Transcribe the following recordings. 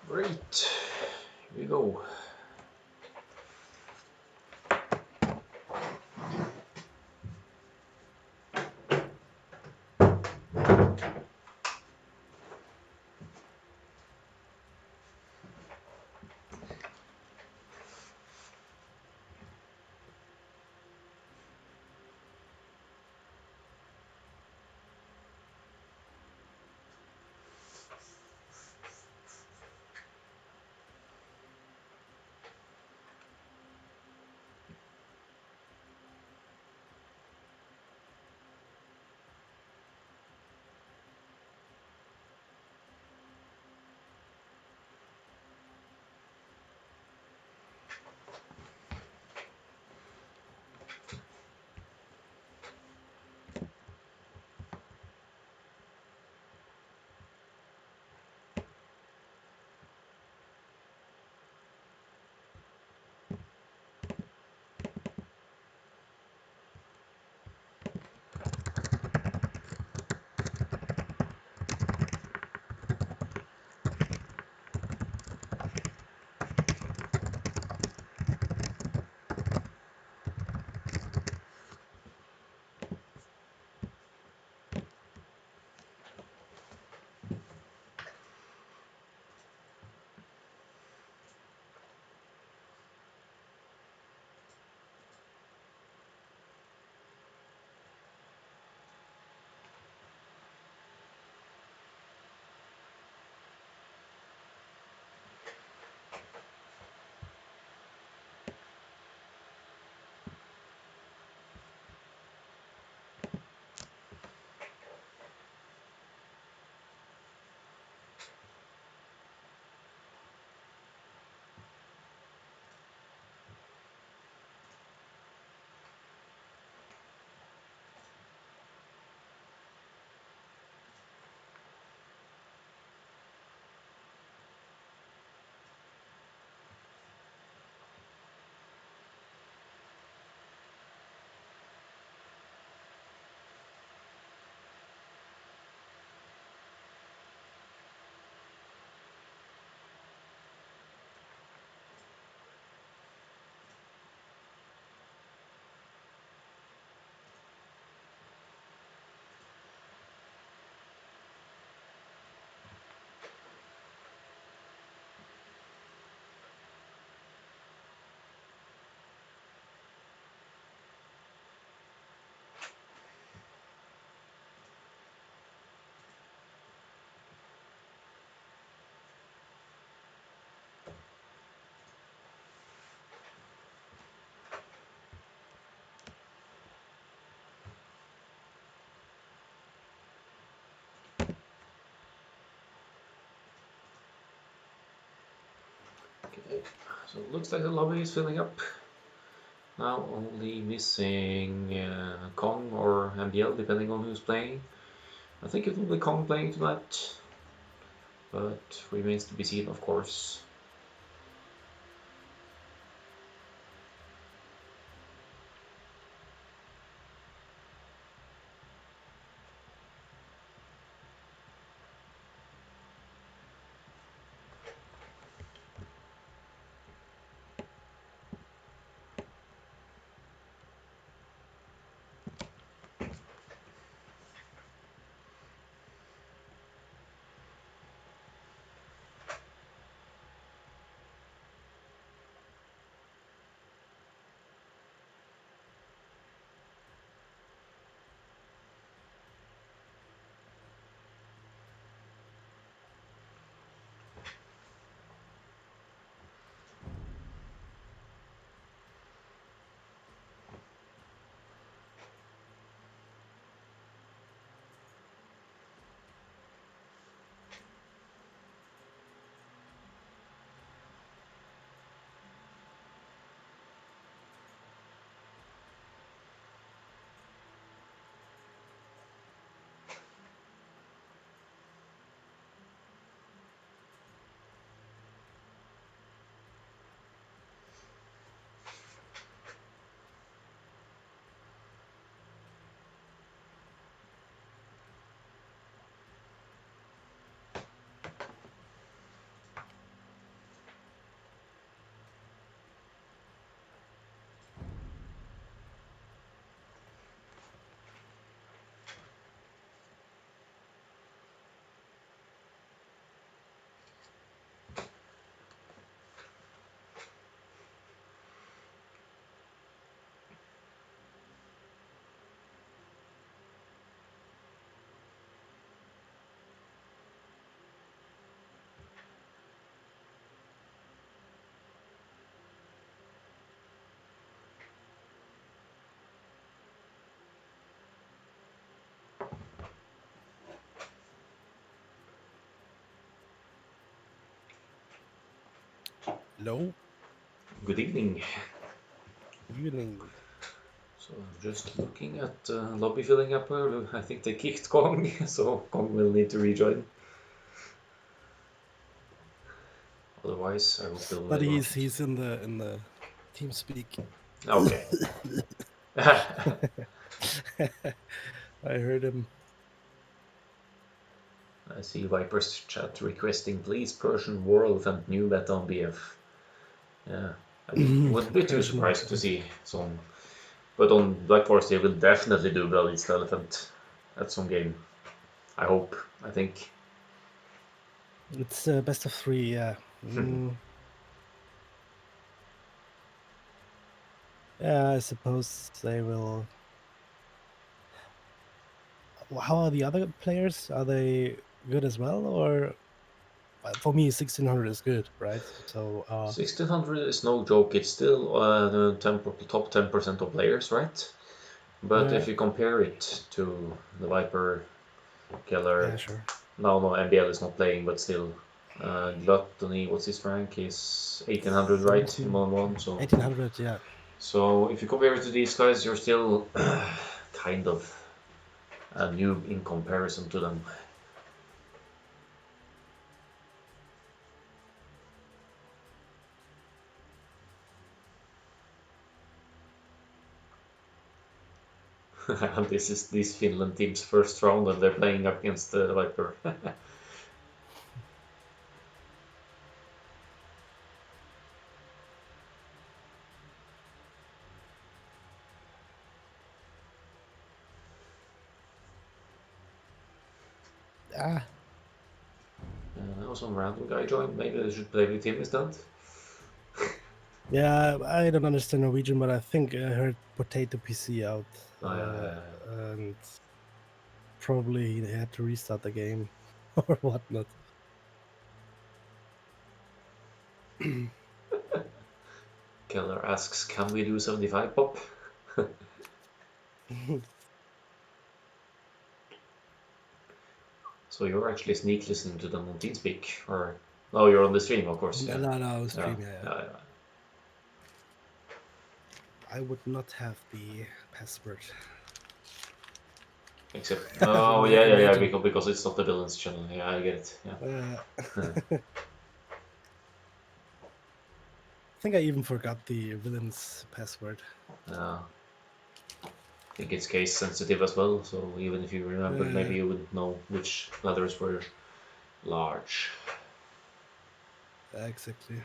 Great, here we go. Okay, so it looks like the lobby is filling up. Now only missing Kong or MDL, depending on who's playing. I think it will be Kong playing tonight, but remains to be seen, of course. Hello. Good evening. Evening. So I'm just looking at lobby filling up. I think they kicked Kong, so Kong will need to rejoin. Otherwise, I hope But they'll he's in the team speak. Okay. I heard him. I see Viper's chat requesting please Persian World and new beta on BF. Yeah, I wouldn't be too Persian. surprised to see some. But on Black Forest, they will definitely do Bloodleast Elephant at some game. I hope. I think. It's best of 3. Yeah. Yeah. I suppose they will. How are the other players? Are they good as well, or for me, 1600 is good, right? So 1600 is no joke. It's still the top 10% of players, right? But if you compare it to the Viper yeah, Killer, sure. no, MBL is not playing, but still, Gluttony, what's his rank? Is 1800, right? In 1-1, so 1800. Yeah. so if you compare it to these guys, you're still kind of a noob in comparison to them. And this is this Finland team's first round, and they're playing up against the Viper. Ah. Now some random guy joined. Maybe they should play with him instead. Yeah, I don't understand Norwegian, but I think I heard Potato PC out, Yeah. and probably they had to restart the game or whatnot. Keller asks, "Can we do 75 pop?" So you're actually sneak listening to them on TeamSpeak, or no? You're on the stream, of course. Yeah. No, Yeah. stream. Yeah. Yeah. I would not have the password. Except, oh yeah, Imagine. because it's not the villains channel. Yeah, I get it. Yeah. I think I even forgot the villain's password. I think it's case sensitive as well. So even if you remembered, maybe you would know which letters were large. Exactly.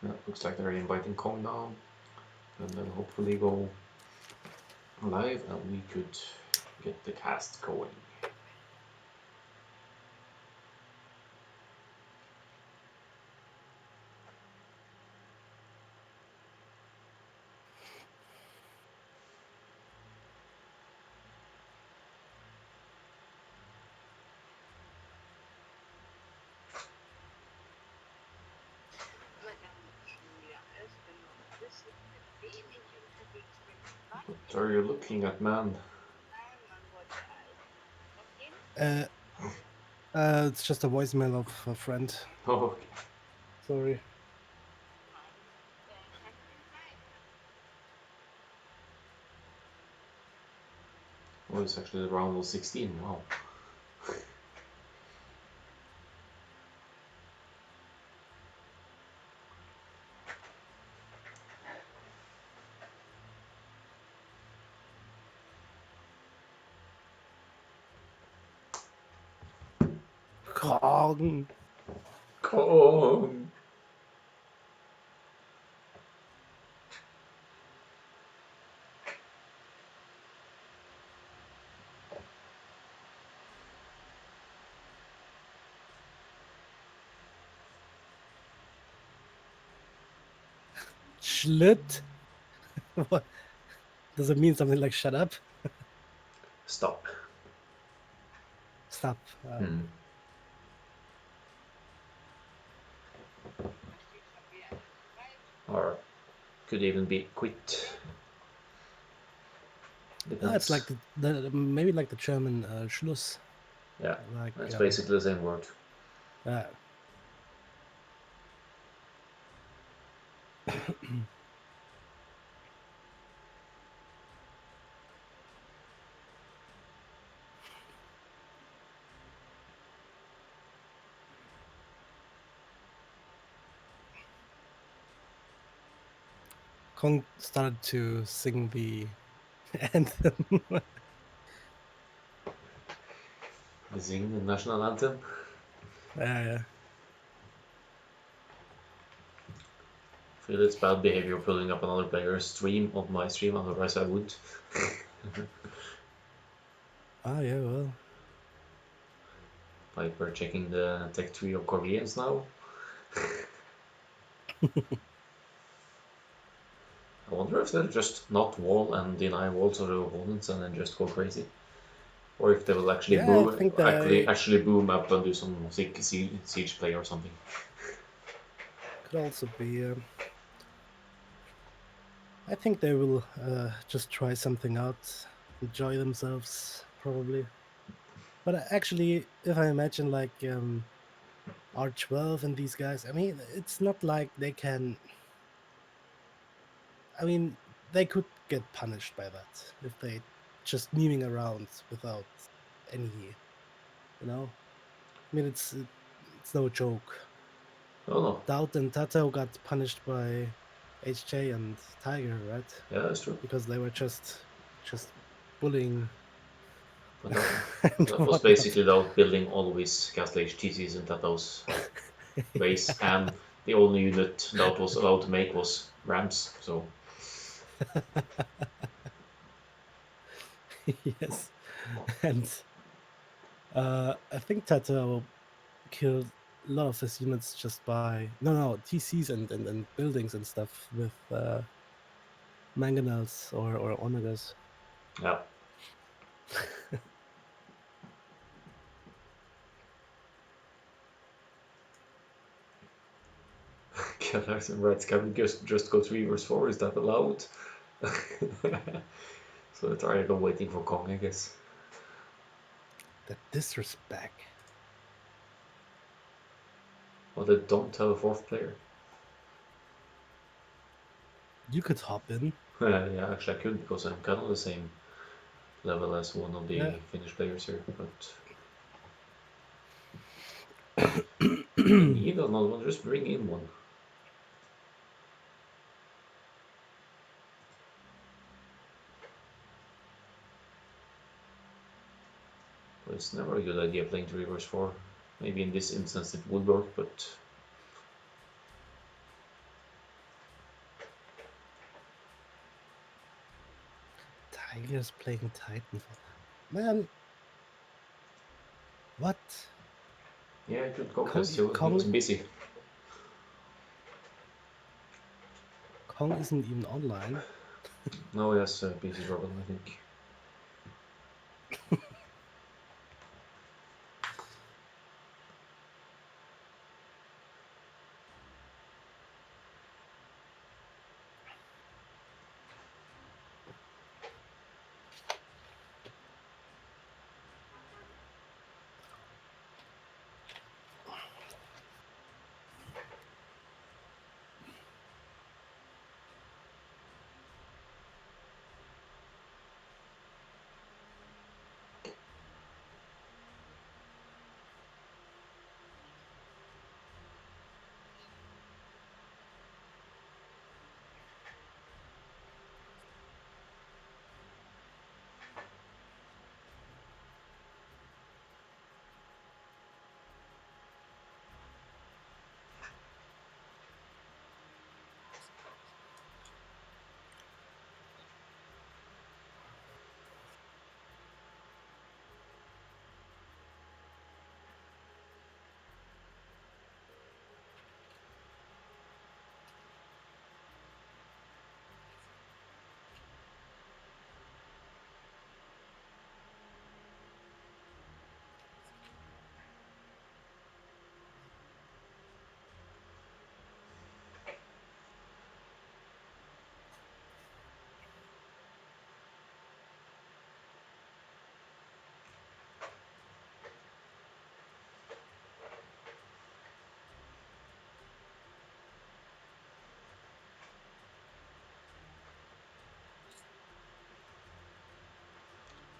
Yeah, looks like they're inviting Kong now, and then hopefully go live, and we could get the cast going. What are you looking at, man? It's just a voicemail of a friend. Oh, Sorry. oh, it's actually the round of 16. Wow. Kong. Kong. Schlit. What does it mean? Something like shut up? Stop. Stop. Hmm. or could even be quit. Depends. It's like the maybe like the German Schluss. Yeah, Like it's basically the same word. Kong started to sing the anthem. Sing the national anthem. Yeah. I feel it's bad behavior pulling up another player's stream on my stream, otherwise I would. Yeah, well. Like we're checking the tech tree of Koreans now. I wonder if they'll just not wall and deny walls or the opponents and then just go crazy. Or if they will actually Yeah, I boom, think they actually boom up and do some siege play or something. could also be. I think they will just try something out, enjoy themselves, probably. But actually, if I imagine like R12 and these guys, I mean, it's not like they can. I mean, they could get punished by that if they just memeing around without any, I mean, it's no joke. Oh no. Doubt and Tato got punished by HJ and Tiger, right? Yeah, that's true. Because they were just bullying But that, and that was whatnot. basically about building always Castle HTCs in Tato's base, and the only unit that was allowed to make was Rams, so. Yes, and I think Tato killed a lot of his units just by no TCs and buildings and stuff with mangonels or omegas. Yeah. Galaxy and Reds can just go 3 vs 4, is that allowed? So it's already waiting for Kong, I guess. The disrespect. Well, they don't have a 4th player. You could hop in. Yeah, actually I could, because I'm kind of the same level as one of the Yeah. Finnish players here, but we need another one, just bring in one. But it's never a good idea playing 3 vs 4. Maybe in this instance it would work, but Tiger's playing Titanfall. Man, what? yeah, it could go because Kong, he was Kong, busy. Kong isn't even online. Now he has a PC problem, I think.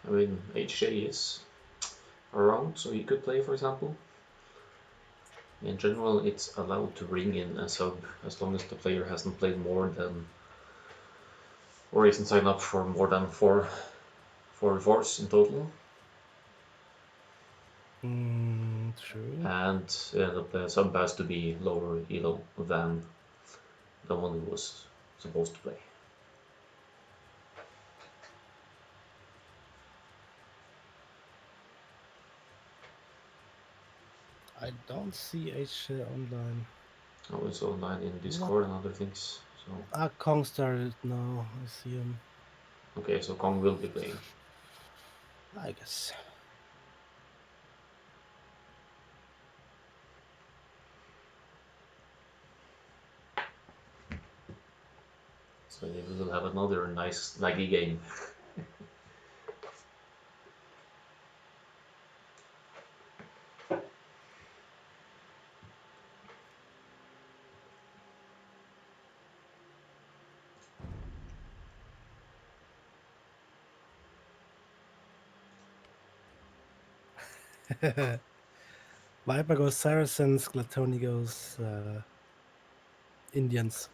I mean, HJ is around, so he could play, for example. In general, it's allowed to bring in a sub as long as the player hasn't played more than, or isn't signed up for more than four force in total. True. And the sub has to be lower elo than the one who was supposed to play. I don't see H online. Oh, it's online in Discord and other things. So Kong started now. I see him. okay, so Kong will be playing. I guess. So we will have another nice laggy game. Viper goes Saracens, Glatoni goes Indians.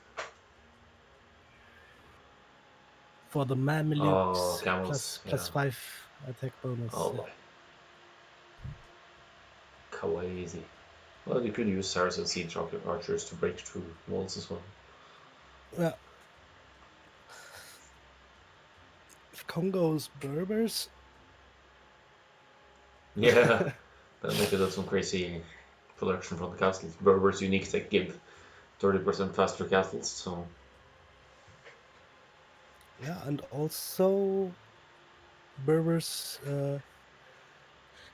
For the Oh, Mamelukes, camels, yeah. +5 attack bonus. Oh boy. Kawaii. Well, you could use Saracen Siege archers to break through walls as well. Yeah. If Congo's Berbers. Yeah, then they could have some crazy production from the castles. Berber's unique tech give 30% faster castles, so. Yeah, and also Berbers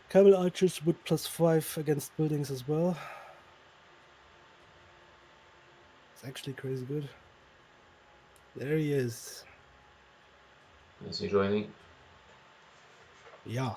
Camel Archers with +5 against buildings as well. It's actually crazy good. There he is. Is he joining? Yeah.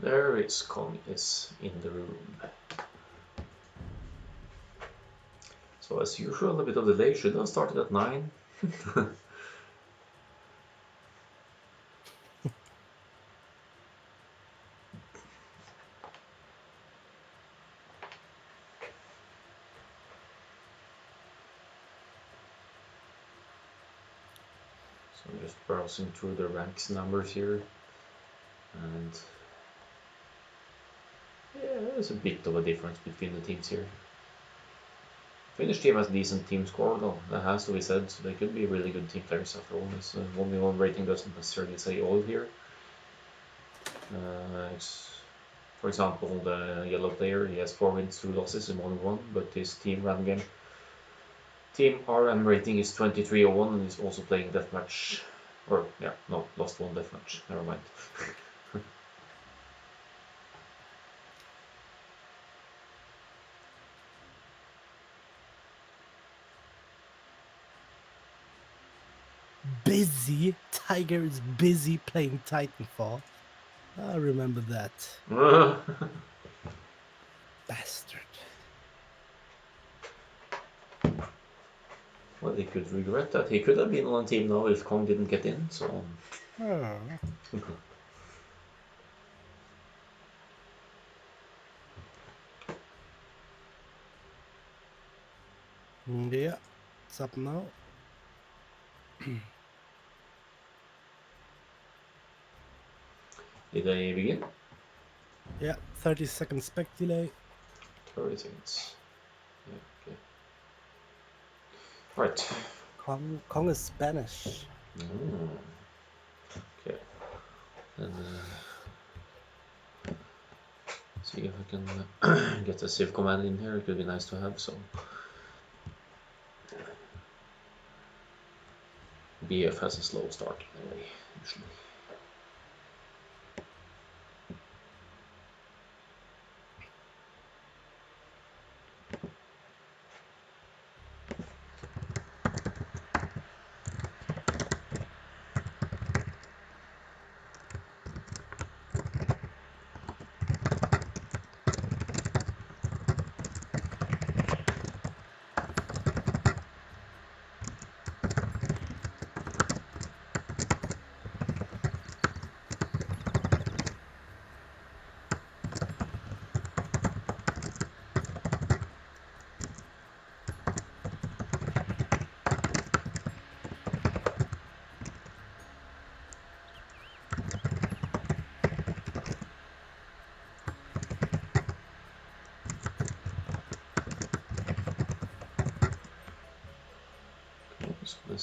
There is Kong is in the room. So as usual, a bit of delay. Should have started at 9. So I'm just browsing through the ranks numbers here, and yeah, there's a bit of a difference between the teams here. Finnish team has a decent team score, though. That has to be said. So they could be really good team players after all. This 1v1 rating doesn't necessarily say all here. For example, the yellow player, he has 4 wins, 2 losses in 1v1, but his team random game team RM rating is 2301, and he's also playing deathmatch. Or, yeah, no, lost one deathmatch. Never mind. Busy. Tiger is busy playing Titanfall. I remember that. Bastard. Well, he could regret that. He could have been on team now if Kong didn't get in, so. Oh. Yeah, it's up now. Did they begin? Yeah, 30-second spec delay. 30 seconds. Yeah, okay. Right. Kong is Spanish. Okay. Then see if I can get a Civ command in here. It could be nice to have some. BF has a slow start anyway, usually.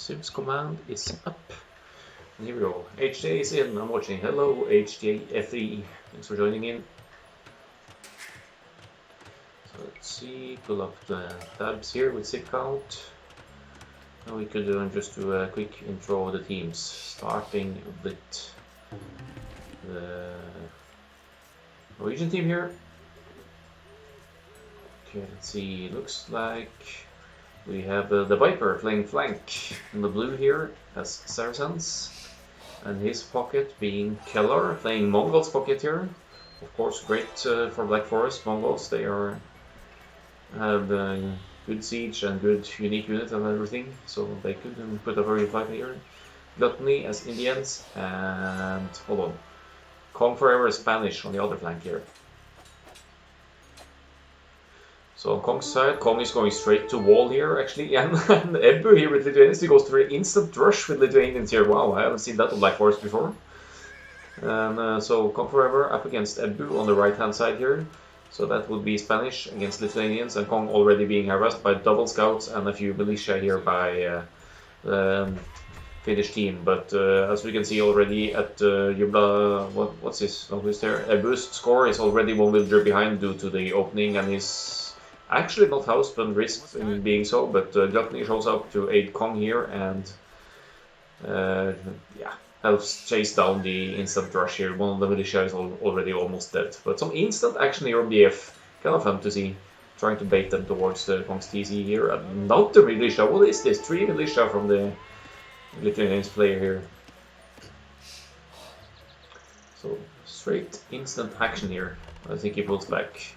Sims command is up. And here we go. HJ is in. I'm watching. Hello, HJFE. Thanks for joining in. So let's see. Pull up the tabs here with zip count. And we could just do a quick intro of the teams, starting with the Norwegian team here. Okay, let's see. Looks like we have the Viper playing flank in the blue here as Saracens, and his pocket being Keller playing Mongols pocket here. Of course, great for Black Forest Mongols. They have good siege and good unique unit and everything, so they could put a very fight here. Gluttony as Indians, and hold on, Kong Forever is Spanish on the other flank here. So on Kong's side, Kong is going straight to wall here actually, and Ebbu here with Lithuanians, he goes for an instant rush with Lithuanians here. Wow, I haven't seen that on Black Forest before. And so Kong Forever up against Ebbu on the right hand side here. So that would be Spanish against Lithuanians, and Kong already being harassed by double scouts and a few militia here by the Finnish team. But as we can see already at Jubla, what's his notice there? Ebbu's score is already one villager behind due to the opening, and he's actually not housed but risked in being so. But Gluttony shows up to aid Kong here and yeah, helps chase down the instant rush here. One of the militia is already almost dead. But some instant action here on BF. Kind of fun to see. Trying to bait them towards the Kong's TC here. And not the militia. What is this? 3 militia from the Lithuanians player here. So straight instant action here. I think he pulls back.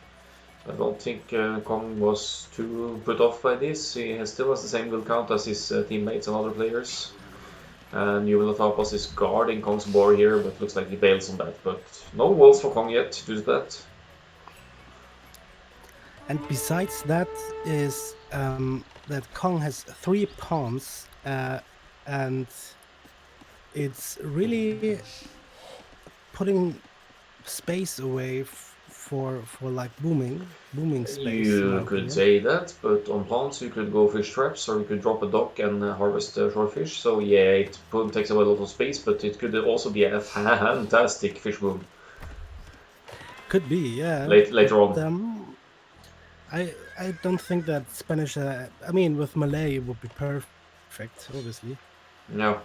I don't think Kong was too put off by this. He still has the same will count as his teammates and other players. And Juvelatapos is guarding Kong's boar here, but looks like he bails on that. But no walls for Kong yet to do that. And besides that is that Kong has 3 pawns, and it's really putting space away for like booming space. You could say that, but on pawns you could go fish traps, or you could drop a dock and harvest shorefish. So yeah, it takes away a lot of space, but it could also be a fantastic fish boom. Could be, yeah. Later on. I don't think that Spanish. I mean, with Malay it would be perfect, obviously. No.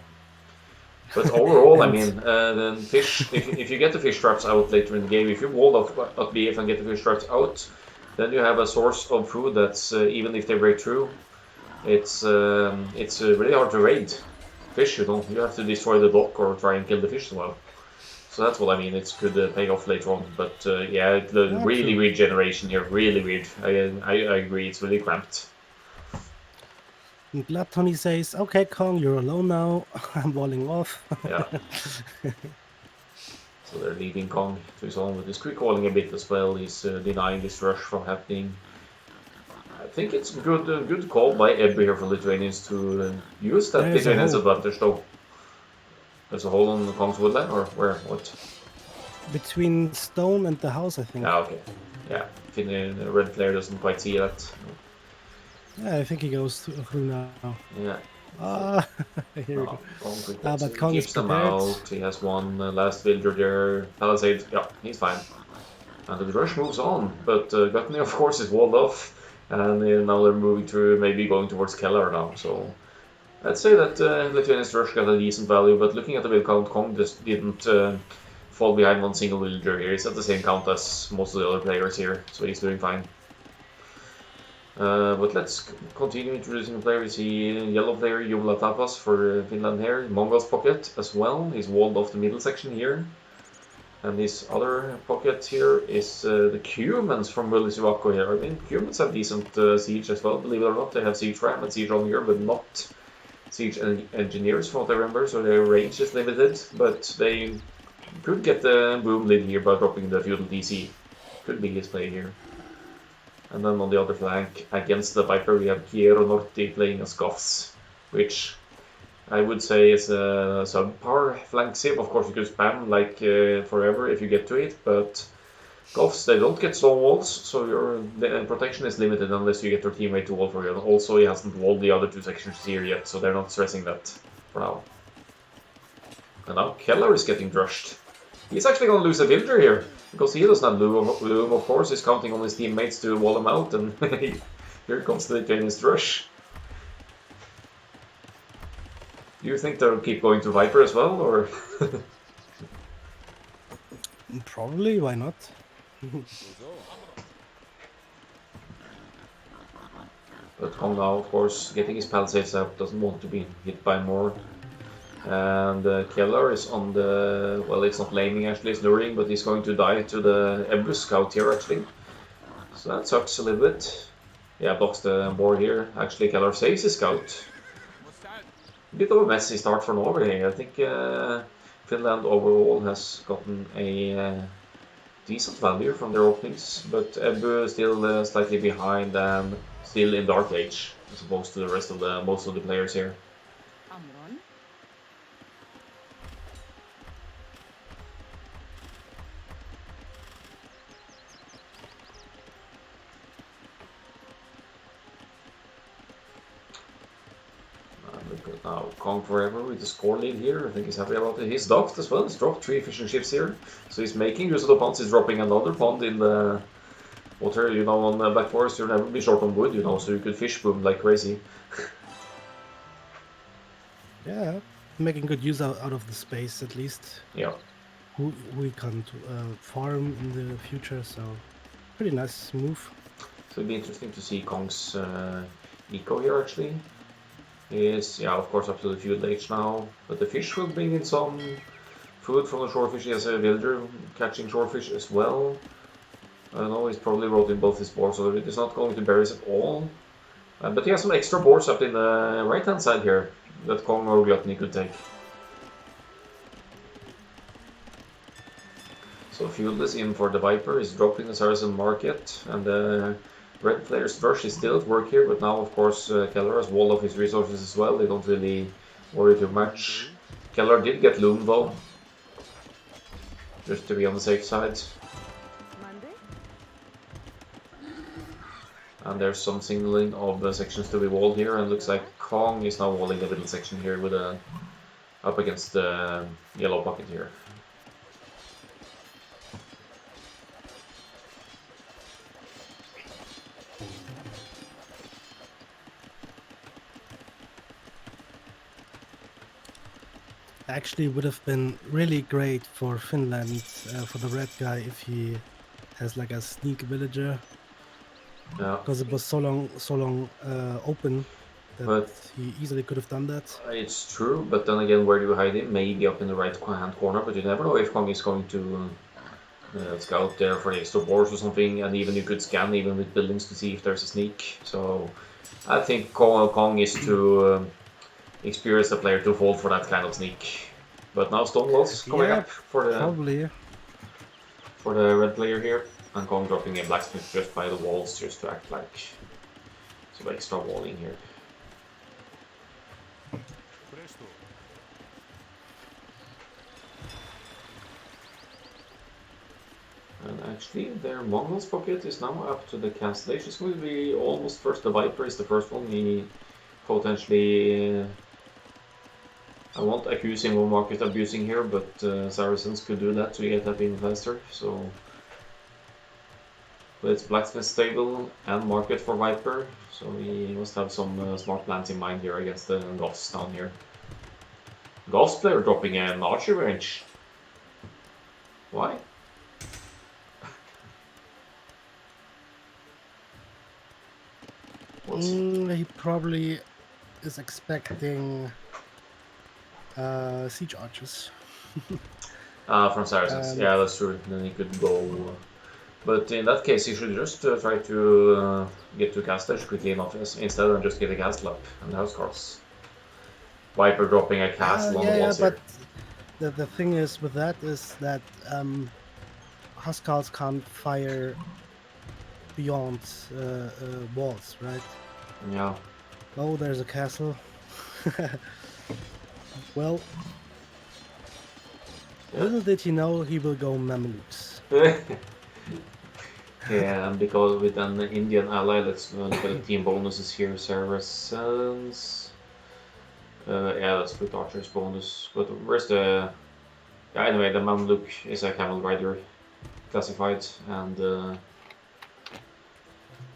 But overall, I mean, then fish. If you get the fish traps out later in the game, if you wall off BF and get the fish traps out, then you have a source of food that's even if they break through, it's really hard to raid fish. You have to destroy the dock or try and kill the fish as well. So that's what I mean. It could pay off later on. But yeah, the really weird generation here, really weird. I agree. It's really cramped. And Gluttony says, "Okay, Kong, you're alone now. I'm walling off." Yeah. So they're leaving Kong to his own with his quick walling a bit as well. He's denying this rush from happening. I think it's good call by Ebbu here for Lithuanians to use that Lithuanians advantage though. There's a hole on the Kong's woodland, or where? What? Between stone and the house, I think. Ah, okay. Yeah, the red player doesn't quite see that. Yeah, I think he goes through now. Yeah. Here we go. But Kong keeps is them out. He has one last villager there. Palisade, yeah, he's fine. And the rush moves on, but Gluttony, of course, is walled off. And now they're moving through, maybe going towards Keller now. So I'd say that Lithuanian's rush got a decent value, but looking at the will count, Kong just didn't fall behind one single villager here. He's at the same count as most of the other players here, so he's doing fine. But let's continue introducing the player. We see yellow player Juvelatapos for Finland here, Mongols pocket as well. He's walled off the middle section here. And this other pocket here is the Cumans from Mulisivako here. I mean, Cumans have decent siege as well, believe it or not. They have siege ram and siege on here, but not siege engineers from what I remember, so their range is limited. But they could get the boom lead here by dropping the feudal DC. Could be his play here. And then on the other flank, against the Viper, we have Piero Norti playing as Goths, which I would say is a subpar flank sim. Of course, you could spam like forever if you get to it, but Goths, they don't get stone walls, so your protection is limited unless you get your teammate to wall for you. Also, he hasn't walled the other two sections here yet, so they're not stressing that for now. And now Keller is getting drushed. He's actually going to lose a villager here, because he doesn't have Loom, of course. He's counting on his teammates to wall him out, and here comes the Lithuanian's rush. Do you think they'll keep going to Viper as well, or? Probably, why not? But Kong now, of course, getting his palisades up, doesn't want to be hit by more. And Keller is on the, well, it's not laming actually, it's luring, but he's going to die to the Ebus scout here actually. So that sucks a little bit. Yeah, blocks the board here. Actually, Keller saves his scout. Bit of a messy start for Norway. I think Finland overall has gotten a decent value from their openings, but Ebu still slightly behind and still in Dark Age, as opposed to the rest of the most of the players here. Now Kong forever with the score lead here. I think he's happy about it. He's docked as well. He's dropped 3 fishing ships here, so he's making use of the ponds. He's dropping another pond in the water. You know, on Black Forest you'll never be short on wood. You know, so you could fish boom like crazy. Yeah, making good use out of the space at least. Yeah. We can farm in the future, so pretty nice move. So it'll be interesting to see Kong's eco here actually. He is, yeah, of course, up to the feudal age now, but the fish will bring in some food from the shorefish. He has a villager catching shorefish as well. I don't know, he's probably wrote in both his boards, so it is not going to berries at all. But he has some extra boards up in the right hand side here that Kong or Gluttony could take. So feudal is in for the Viper, he's dropping the Saracen market, and the red player's Drush is still at work here, but now of course Keller has walled off his resources as well. They don't really worry too much. Keller did get Loom though, just to be on the safe side. And there's some signaling of sections to be walled here, and looks like Kong is now walling the middle section here with a up against the yellow bucket here. Actually would have been really great for Finland, for the red guy, if he has like a sneak villager. Yeah. Because it was so long open that but he easily could have done that. It's true, but then again, where do you hide him? Maybe up in the right hand corner, but you never know if Kong is going to scout there for the extra boards or something, and even you could scan even with buildings to see if there's a sneak. So I think Kong is to experience the player to fall for that kind of sneak. But now Stonewall's coming up for the red player here, and Kong dropping a blacksmith just by the walls just to act like some extra walling here. And actually their Mongol's pocket is now up to the cancellation. It's going to be almost first. The Viper is the first one. He potentially I won't accuse him of market abusing here, but Saracens could do that to get that in faster. So, but it's blacksmith stable and market for Viper, so he must have some smart plans in mind here against the Goths down here. Goths player dropping an archer range. Why? He probably is expecting siege archers. From Saracens, yeah, that's true. Then he could go, but in that case, he should just try to get to castlers quickly enough instead of just get a castle up and house cards. Viper dropping a castle on the walls here. But the thing is with that is that Huskarls can't fire beyond walls, right? Yeah. Oh, there's a castle. Well, little did he know he will go Mamelukes. Yeah, and because with an Indian ally, let's look at the team bonuses here. Saracens. Yeah, let's put Archer's bonus. But where's the... Yeah, anyway, the Mamluk is a camel rider classified. And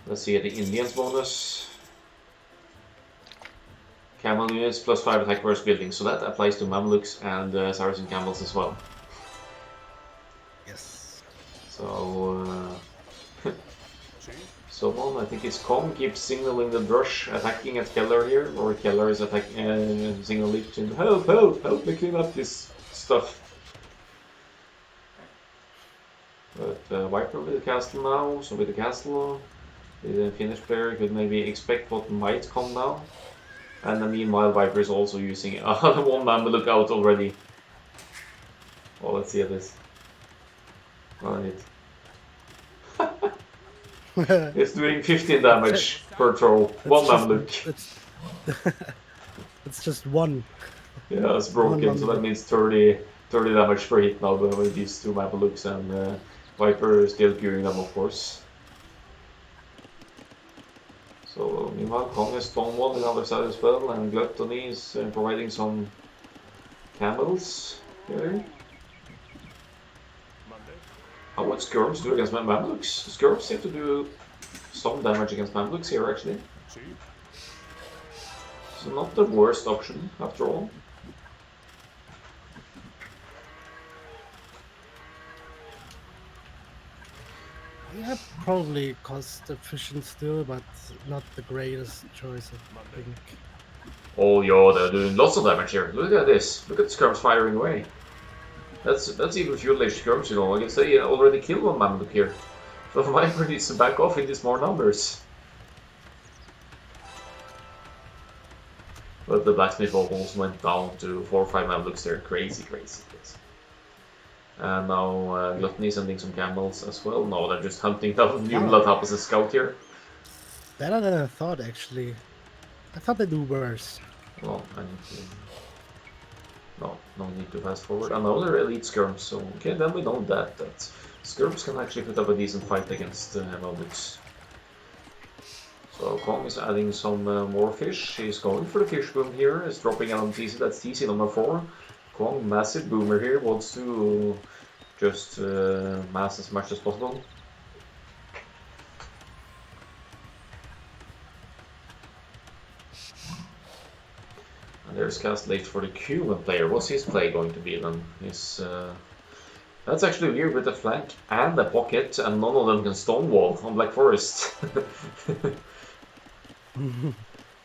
let's see the Indians bonus. Camel units plus 5 attack versus building. So that applies to Mamluks and Saracen camels as well. Yes. So... Someone, I think it's Kong, keeps signaling the Drush attacking at Keller here, or Keller is attacking, signaling to him, help, help, help me clean up this stuff. But Viper with the castle now, so with the castle, the Finnish player could maybe expect what might come now. And meanwhile, Viper is also using one man look out already. Oh, let's see this. Right. It's doing 15 damage per throw. One Mamluk. It's just one. Yeah, it's broken, so that means 30 damage per hit now with these two Mamluks, and Viper is still curing them, of course. So meanwhile, Kong has Stonewall on the other side as well, and Gluttony is providing some camels here. How would Skirms do against Mamluks? Skirms seem to do some damage against Mamluks here, actually. So not the worst option, after all. Yeah, probably cost efficient still, but not the greatest choice, I think. Oh, yo, they're doing lots of damage here. Look at this. Look at the Skirms firing away. That's even fuel-aged Skirms, you know. I guess they already killed one Mamluk here. So Viper needs to back off in these more numbers. But the Blacksmith almost went down to 4 or 5 Mamluks there. Crazy, crazy, crazy. And now Gluttony sending some camels as well. No, they're just hunting down new Latap as a scout here. Better than I thought, actually. I thought they'd do worse. Well, I need to... No need to fast forward. Another elite Skirms, so okay, then we know that Skirms can actually put up a decent fight against Mamluks. So Kong is adding some more fish. He's going for the fish boom here. He's dropping it on TC. That's TC number 4. Kong, massive boomer here, wants to just mass as much as possible. And there's cast late for the Cuban player. What's his play going to be then? That's actually weird with a flank and a pocket, and none of them can stonewall on Black Forest.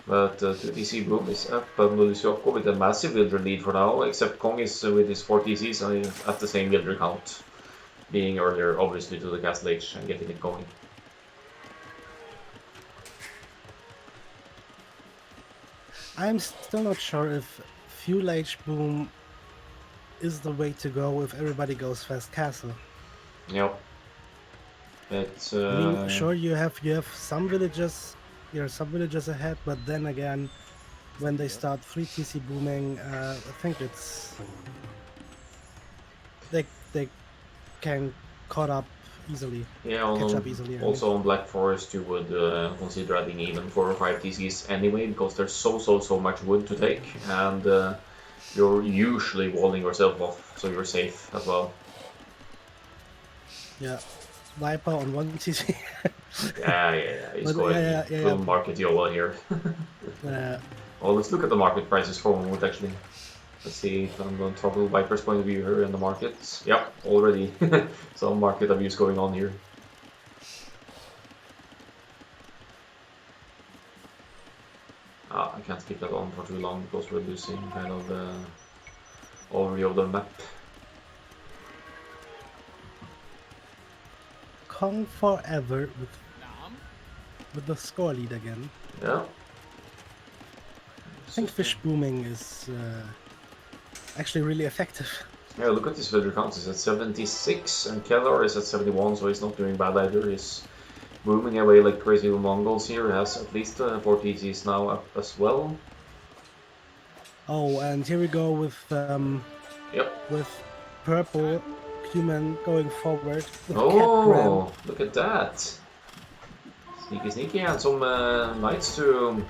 But 2TC boom is up, and Luciocco with a massive villager lead for now, except Kong is with his 4 TCs and at the same villager count, being earlier obviously to the Castle Age and getting it going. I'm still not sure if Fuel Age Boom is the way to go if everybody goes fast castle. Yep. It's I mean, sure, you have some villages, some villages ahead, but then again, when they start 3 TC booming, I think it's they can caught up easily. Yeah, catch up easily. Also on Black Forest, you would consider adding even 4 or 5 TCs anyway, because there's so much wood to take, and you're usually walling yourself off, so you're safe as well. Yeah, Viper on 1 TC. yeah, he's going full market Yola here. Well, let's look at the market prices for a moment, actually. Let's see if I'm going to trouble Viper's point of view here in the market. Yep, already some market abuse going on here. I can't keep that on for too long because we're losing kind of the overview of the map. Kong forever with the score lead again. Yeah. I think fish booming is actually really effective. Yeah, look at this villager count. He's at 76 and Keller is at 71, so he's not doing bad either. He's booming away like crazy little Mongols here. He has at least 4 TCs now up as well. Oh, and here we go with with purple human going forward with cat gram. Oh, look at that. Sneaky, sneaky, and some knights to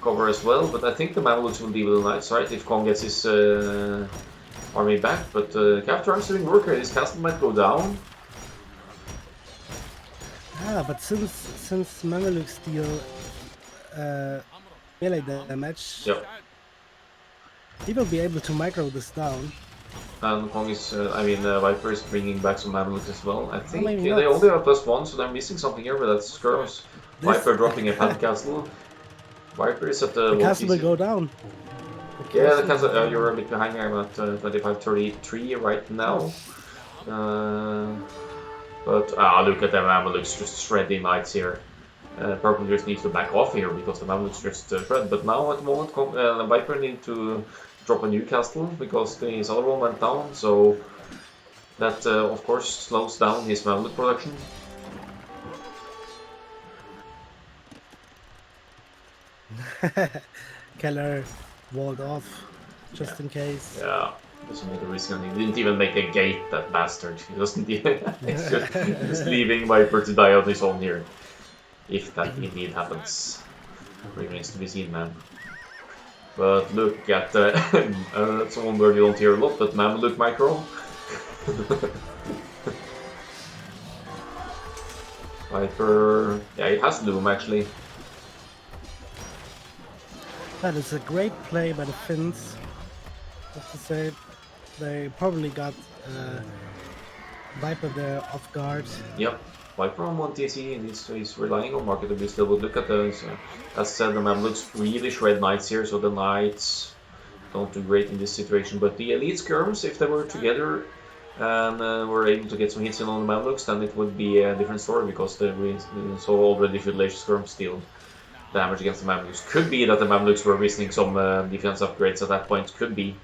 cover as well. But I think the Mamelukes will deal with the knights, right? If Kong gets his army back. But Captain is doing work here. His castle might go down. Yeah, but since Mamelukes deal melee damage, Yep. he will be able to micro this down. And Kong is, Viper is bringing back some Mamelukes as well. I think maybe they not. only have +1, so they're missing something here, but that's Skirms. Viper dropping a pad castle. Viper is at the castle will go down. Yeah, the castle, you're a bit behind me. I'm at 25-33 right now. But look at the Mamelukes just shredding knights here. Purple just needs to back off here because the Mamelukes just shred. But now at the moment, Viper needs to drop a new castle because his other one went down. So that of course slows down his Mameluk production. Keller walled off just in case. Yeah. Doesn't make a risk, and he didn't even make a gate, that bastard. He doesn't even. He's just leaving Viper to die on his own here. If that indeed happens. Remains to be seen, man. But look at that's one word you don't hear a lot, but Mameluk micro. Viper. Yeah, it has Loom actually. That is a great play by the Finns. I have to say, they probably got Viper there off guard. Yep. Viper on 1 TC, and he's relying on marketability still, but look at those. As said, the Mamelukes really shred knights here, so the knights don't do great in this situation. But the elite skirms, if they were together and were able to get some hits in on the Mamelukes, then it would be a different story, because we saw already Fiddleish skirms deal damage against the Mamelukes. Could be that the Mamelukes were risking some defense upgrades at that point, could be.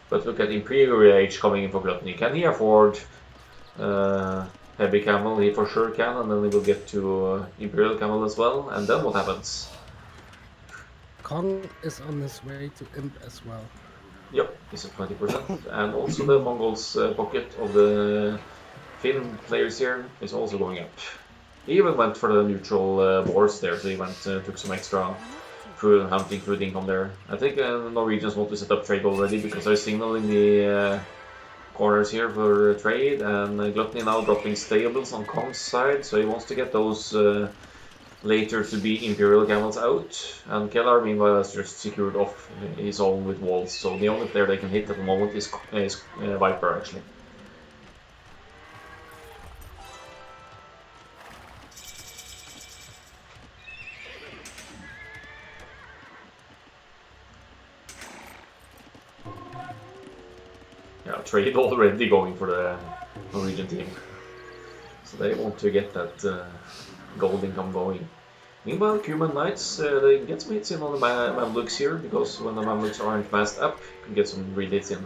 But look at Imperial Age coming in for Gluttony. Can he afford Heavy Camel? He for sure can, and then he will get to Imperial Camel as well. And then what happens? Kong is on his way to Imp as well. Yep, he's at 20%. And also the Mongols' pocket of the Finn players here is also going up. He even went for the neutral boars there, so he went took some extra hunting food income there. I think the Norwegians want to set up trade already because there's signal in the corners here for trade, and Gluttony now dropping stables on Kong's side, so he wants to get those later to be Imperial Camels out. And Kellar meanwhile has just secured off his own with walls, so the only player they can hit at the moment is Viper actually. Yeah, trade already going for the Norwegian team. So they want to get that gold income going. Meanwhile, Cuban Knights, they get some hits in on the Mamelukes here, because when the Mamelukes aren't massed up, you can get some real hits in.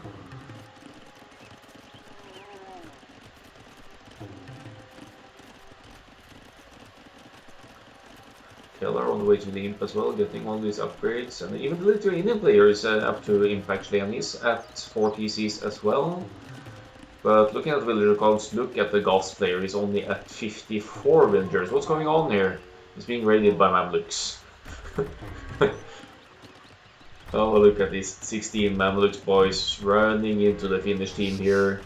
Keller on the way to the Imp as well, getting all these upgrades, and even the Lithuanian player is up to Imp actually, and he's at 4 TCs as well. But looking at the villager counts, look at the Goths player, he's only at 54 villagers. What's going on here? He's being raided by Mamelukes. Oh, look at these 16 Mamelukes boys running into the Finnish team here,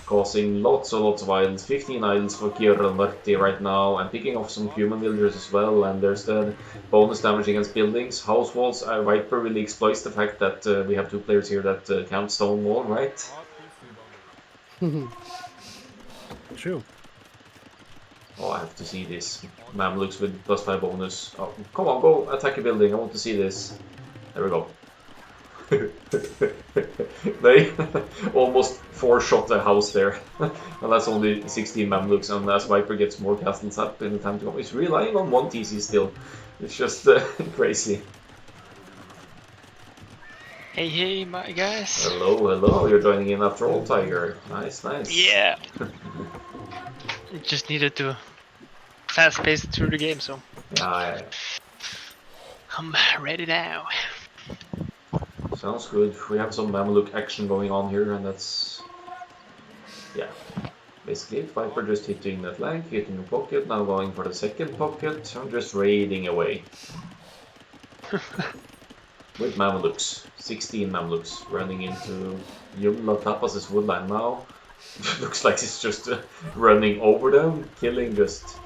causing lots of idols. 15 idols for Kira and Marti right now, and picking off some human villagers as well. And there's the bonus damage against buildings. House walls, Viper really exploits the fact that we have two players here that count stone wall, right? True. Oh, I have to see this. Mamelukes with +5 bonus. Oh, come on, go attack a building. I want to see this. There we go. They almost 4-shot a house there. And that's only 16 Mamelukes, and as Viper gets more castles up in the time to come, he's relying on 1 TC still. It's just crazy. Hey, my guys. Hello, you're joining in after all, Tiger. Nice. Yeah. Just needed to fast pace through the game, so Yeah. I'm ready now. Sounds good. We have some Mameluk action going on here, and that's yeah, basically it. Viper just hitting that flank, hitting a pocket, now going for the second pocket. I'm just raiding away. With Mamelukes. 16 Mamelukes running into Yumla Tapas' woodline now. Looks like it's just running over them, killing just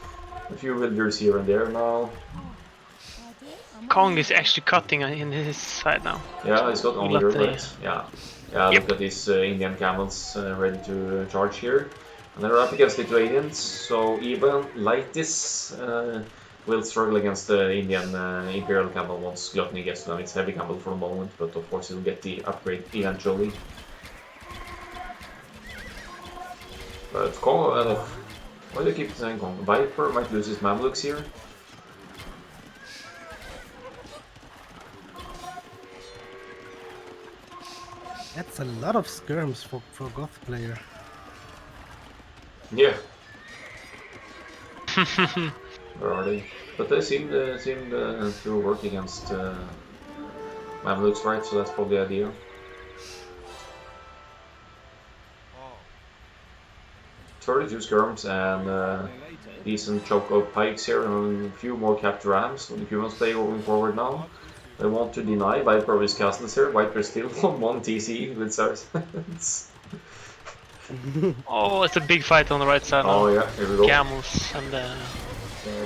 a few villagers here and there now. Kong is actually cutting in his side now. Yeah, he's got only Let the- right. Yeah, Yep. look at these Indian camels ready to charge here. And they're up against Lithuanians, so even Lightis will struggle against the Indian Imperial camel once Gluttony gets to them. It's heavy camel for the moment, but of course he'll get the upgrade eventually. But Kong, why do you keep saying Kong? Viper might lose his Mamluks here. That's a lot of skirms for Goth player. Yeah. Where are they? But they seem to work against Mamluks, right? So that's probably the idea. Oh, 32 skirms and decent choke of pikes here and a few more capture rams when the humans play going forward now. They want to deny Viper of his castles here. Viper still on 1 TC with Sars. Oh, it's a big fight on the right side now. Oh yeah, here we go. Camels and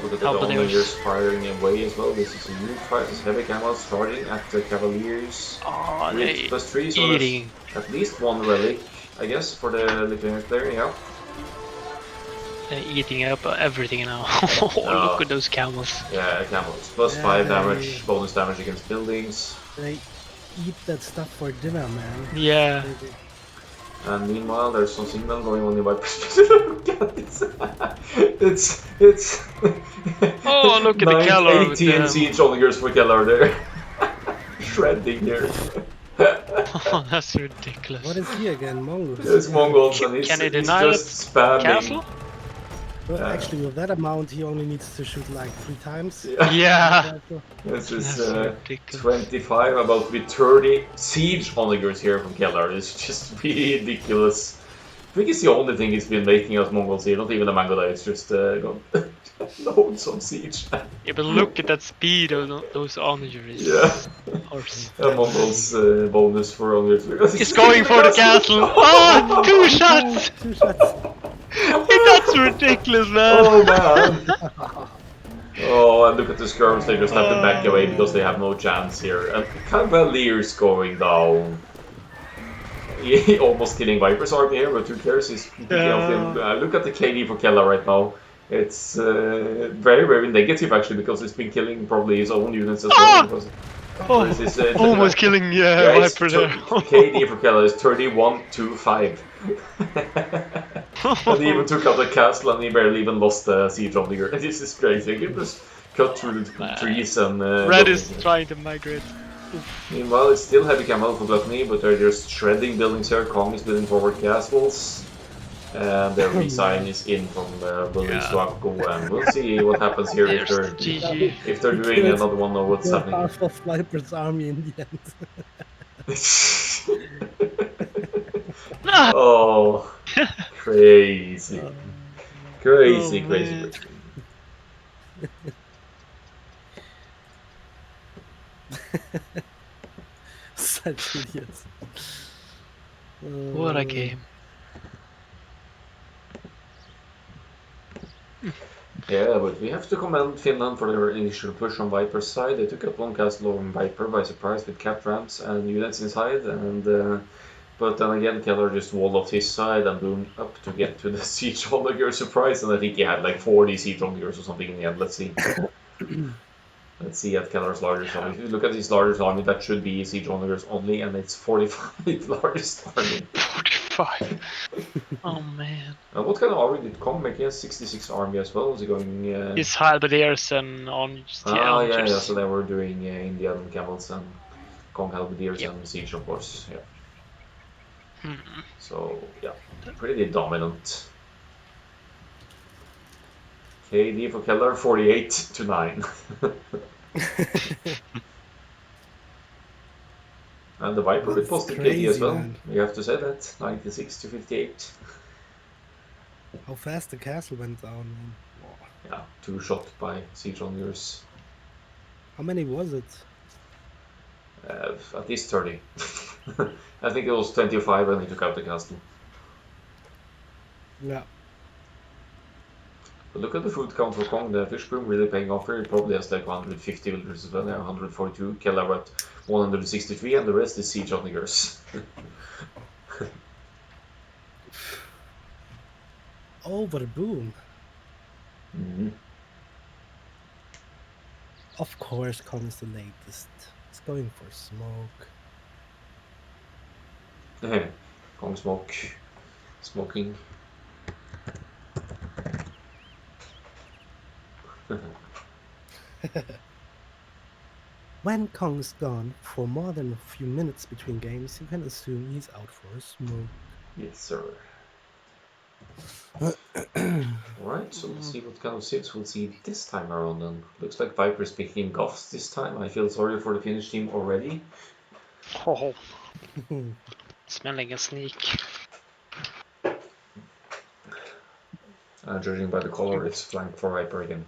Look at the Halberdiers. Onagers firing away as well. This is a huge fight. It's heavy camels charging at the Cavaliers. oh, With they +3, so eating. there's at least one relic, I guess, for the Lithuanian player, yeah. They're eating up everything now. Oh, look at those camels. Yeah, camels. +5 damage, bonus damage against buildings. They eat that stuff for dinner, man. Yeah. And meanwhile, there's some signal going on in my perspective. It's Oh, look at the Keller with 18 the- siege onagers for Keller there. Shredding here. Oh, that's ridiculous. What is he again? Mongoose? It's Mongols and Can he he's deny just spamming. Castle? Well, actually, with that amount, he only needs to shoot like 3 times. Yeah. This is That's ridiculous. 25, about to be 30 siege onagers here from Keller. It's just ridiculous. I think it's the only thing he's been making us Mongols here, not even a Mangoda, it's just gone loads of siege. Yeah, but look at that speed of those onagers. Yeah. Horse. Mongols bonus for onagers. He's going for the castle. Oh, 2 shots! 2 shots. That's ridiculous, man. Oh man! Oh, and look at the skirms, they just have to back away because they have no chance here. And Cavalier's going down. He almost killing Viper's army here, but who cares? He's picking off him. Look at the KD for Keller right now. It's very, very negative actually, because he's been killing probably his own units as well. Because Oh, this is, almost killing it's Viper there. KD for Keller is 31-5. And he even took out the castle and he barely even lost the siege on the girl. This is crazy. He just cut through the trees and... Red is trying to migrate. Meanwhile, it's still heavy camel for Gluttony, but they're just shredding buildings here. Kong is building forward castles. And their resign is in from buildings to Akko, and we'll see what happens here if There's they're, the GG. if they're doing another one or what's You're happening. half of Viper's army in the end. Oh, crazy. Crazy, Oh, crazy, man. crazy. Such idiots. What a game. Yeah, but we have to commend Finland for their initial push on Viper's side. They took up one castle on Viper by surprise with cap ramps and units inside, and but then again Keller just walled off his side and boomed up to get to the siege onagers surprise, and I think he had like 40 siege onagers or something in the end. Let's see. Let's see at Keller's largest army. If you look at his largest army, that should be siege onagers only, and it's 45 largest army. 45. Oh man. What kind of army did Kong make? He has 66 army as well. Was he going? It's halberdiers and onagers. Yeah. So they were doing Indian camels and Kong halberdiers Yep. and siege, of course. Yeah. Hmm. So yeah, pretty dominant. KD for Keller 48-9. And the Viper with That's positive KD crazy, as well. man. You have to say that 96-58. How fast the castle went down, man. Wow. Yeah, 2 shot by siege onagers. How many was it? At least 30. I think it was 25 when he took out the castle. Yeah. But look at the food count for Kong. The fish boom really paying off here. He probably has like 150 villagers as well. 142. Keller at 163, and the rest is siege onagers. Oh, what a boom. Mm-hmm. Of course, Kong is the latest. It's going for smoke. Kong smoke. Smoking. When Kong's gone for more than a few minutes between games, you can assume he's out for a smoke. Yes, sir. Alright, so let's see what kind of civs we'll see this time around then. Looks like Viper's picking Goths this time. I feel sorry for the Finnish team already. Oh, smelling a sneak. Judging by the color, it's flank for Viper again.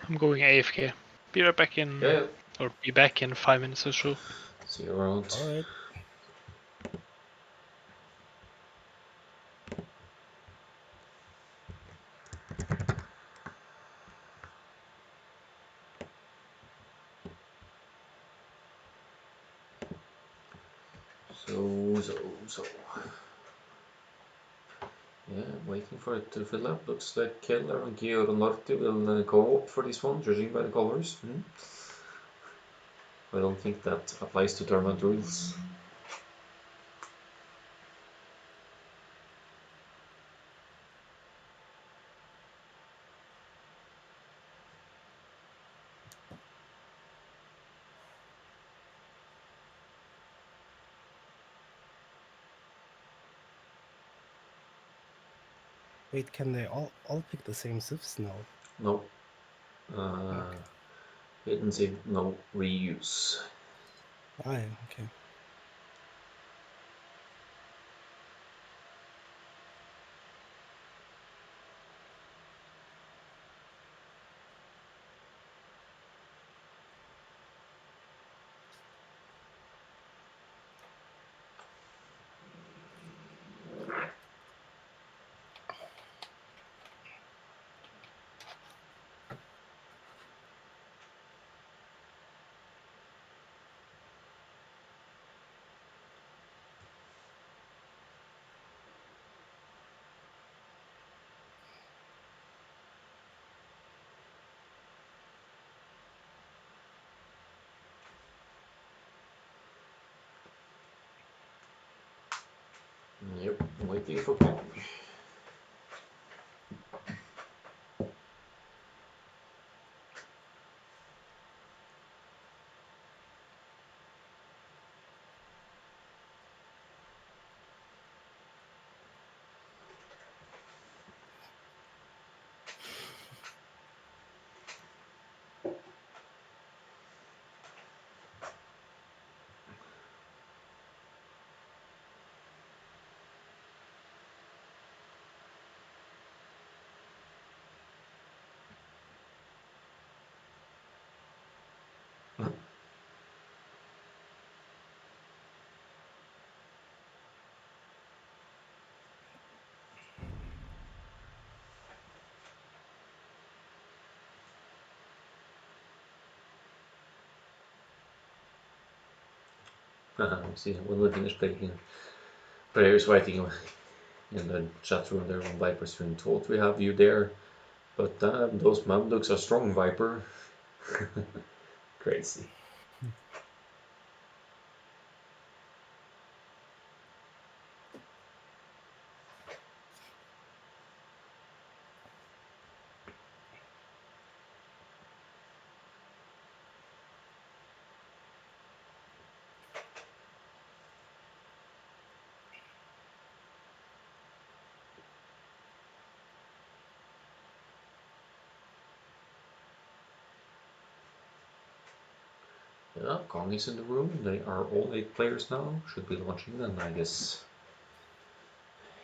I'm going AFK. Be right back in, Yeah, or be back in 5 minutes or so. see you around. Alright. So. Yeah, I'm waiting for it to fill up. Looks like Keller and Georg Norte will go up for this one, judging by the colors. I don't think that applies to tournament rules. Wait, can they all pick the same civs now? No. Okay. Hidden civ, no reuse. Ah, yeah, okay. Yep, waiting for Kong. See, when we finish playing, players writing in the chat room there on Viper stream, thought we have you there, but those Mamluks are strong, Viper. Crazy. Yeah, Kong is in the room. They are all 8 players now. Should be launching then, I guess.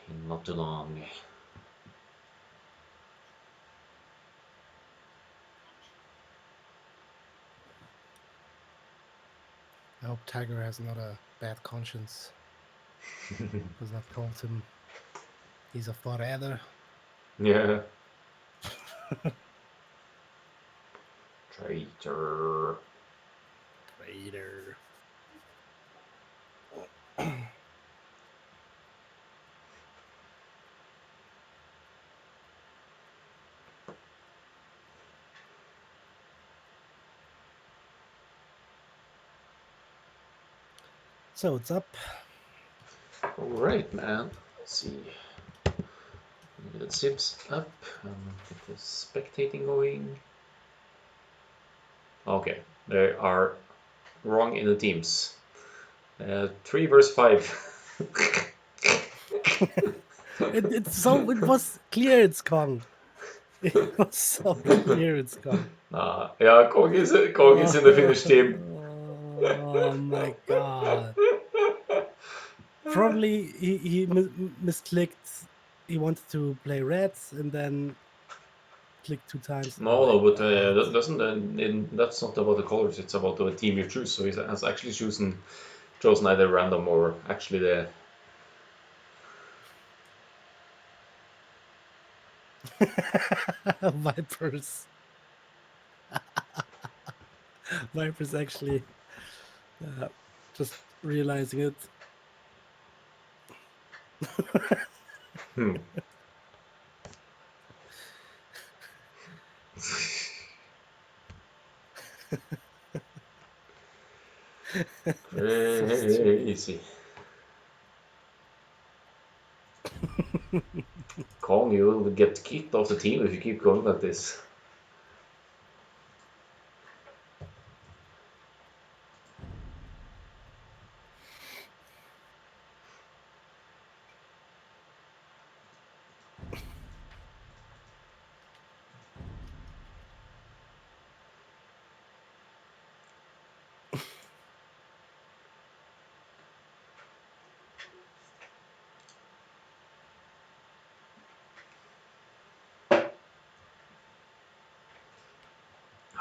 In not too long. I hope Tiger has not a bad conscience. Who's not told him he's a forever. Yeah. Traitor. Traitor. So it's up. Alright, man. Let's see. Get Sims up and get the spectating going. Okay, they are wrong in the teams. 3 versus 5. It was clear it's Kong. It was so clear it's Kong. Yeah, Kong is in the Finnish team. Oh my god. Probably he misclicked. He wanted to play reds and then clicked 2 times. No, but God. that's not about the colors. It's about the team you choose. So he has actually chosen either random or actually the. Vipers. Vipers actually just realizing it. Hmm. Crazy. Kong, you will get kicked off the team if you keep going like this.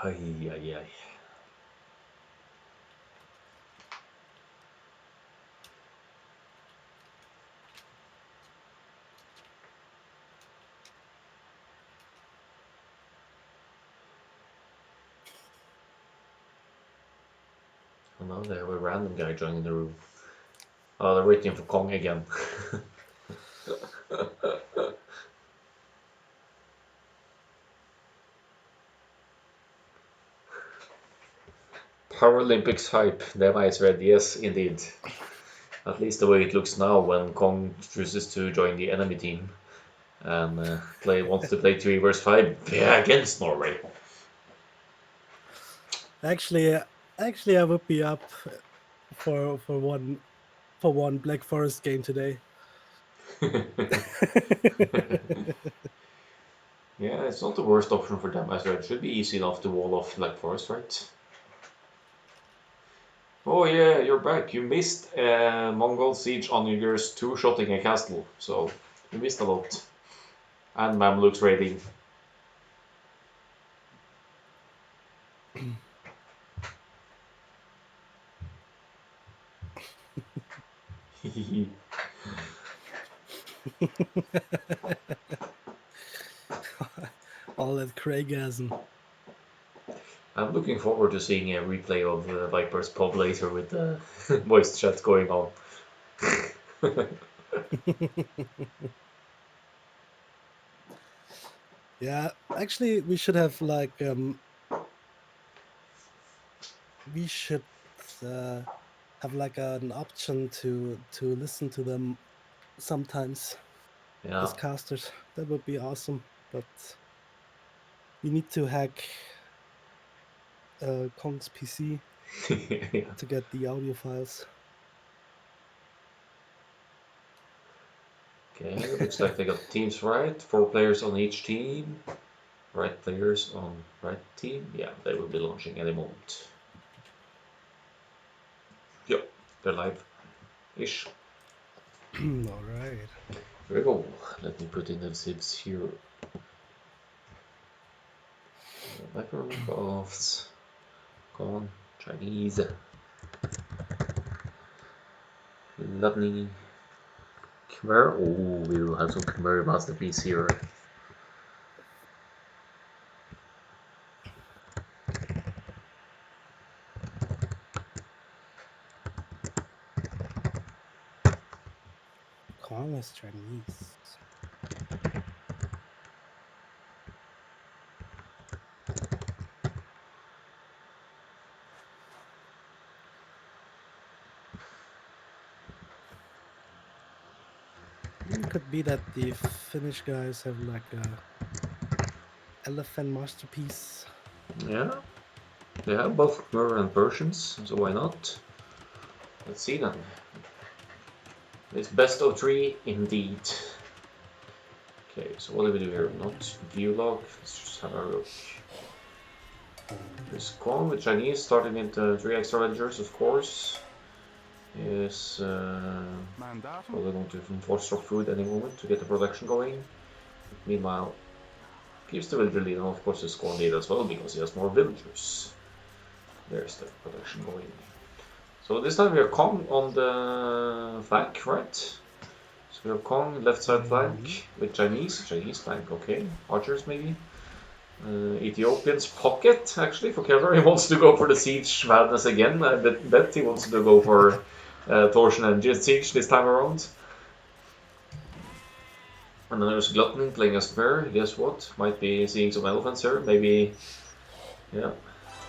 Ay, ay, ay. Oh no, they have a random guy joining the room. Oh, they're waiting for Kong again. AOElympics hype. The MI is red. Yes, indeed. At least the way it looks now when Kong chooses to join the enemy team and wants to play 3 versus 5 against Norway. Actually, I would be up for one Black Forest game today. Yeah, it's not the worst option for them as well. It should be easy enough to wall off Black Forest, right? Oh yeah, you're back. You missed Mongol Siege Onagers 2-shotting a castle, so you missed a lot. And Mamluks raiding. All that Craigasm. I'm looking forward to seeing a replay of Viper's pub later with the voice chat going on. Yeah, actually, we should have like we should have like an option to listen to them sometimes Yeah. as casters. That would be awesome, but we need to hack Kong's PC Yeah. to get the audio files. Okay, looks like they got teams right. 4 players on each team. Right players on right team. Yeah, they will be launching any moment. They're live-ish. Alright. Here we go. Let me put in the zips here. Viper offs. Come on, Chinese. Lovely. Khmer. Oh, we'll have some Khmer masterpiece here. Kong is Chinese. It could be that the Finnish guys have like a elephant masterpiece. Yeah. They have both Khmer and Persians, so why not? Let's see then. It's best of 3 indeed. Okay, so what do we do here? Not view log, let's just have a look. There's Kong with Chinese starting into 3 extra villagers, of course. Is probably going to enforce stock food any moment to get the production going. Meanwhile, keeps the villager lead, and of course the score lead as well because he has more villagers. There's the production going. So this time we have Kong on the flank, right? So we have Kong left side flank with Chinese flank, okay. Archers maybe. Ethiopian's pocket actually for Keller. He wants to go for the siege madness again. I bet he wants to go for torsion and siege this time around. And then there's Glutton playing as Khmer. Guess what? Might be seeing some elephants here. Maybe, yeah.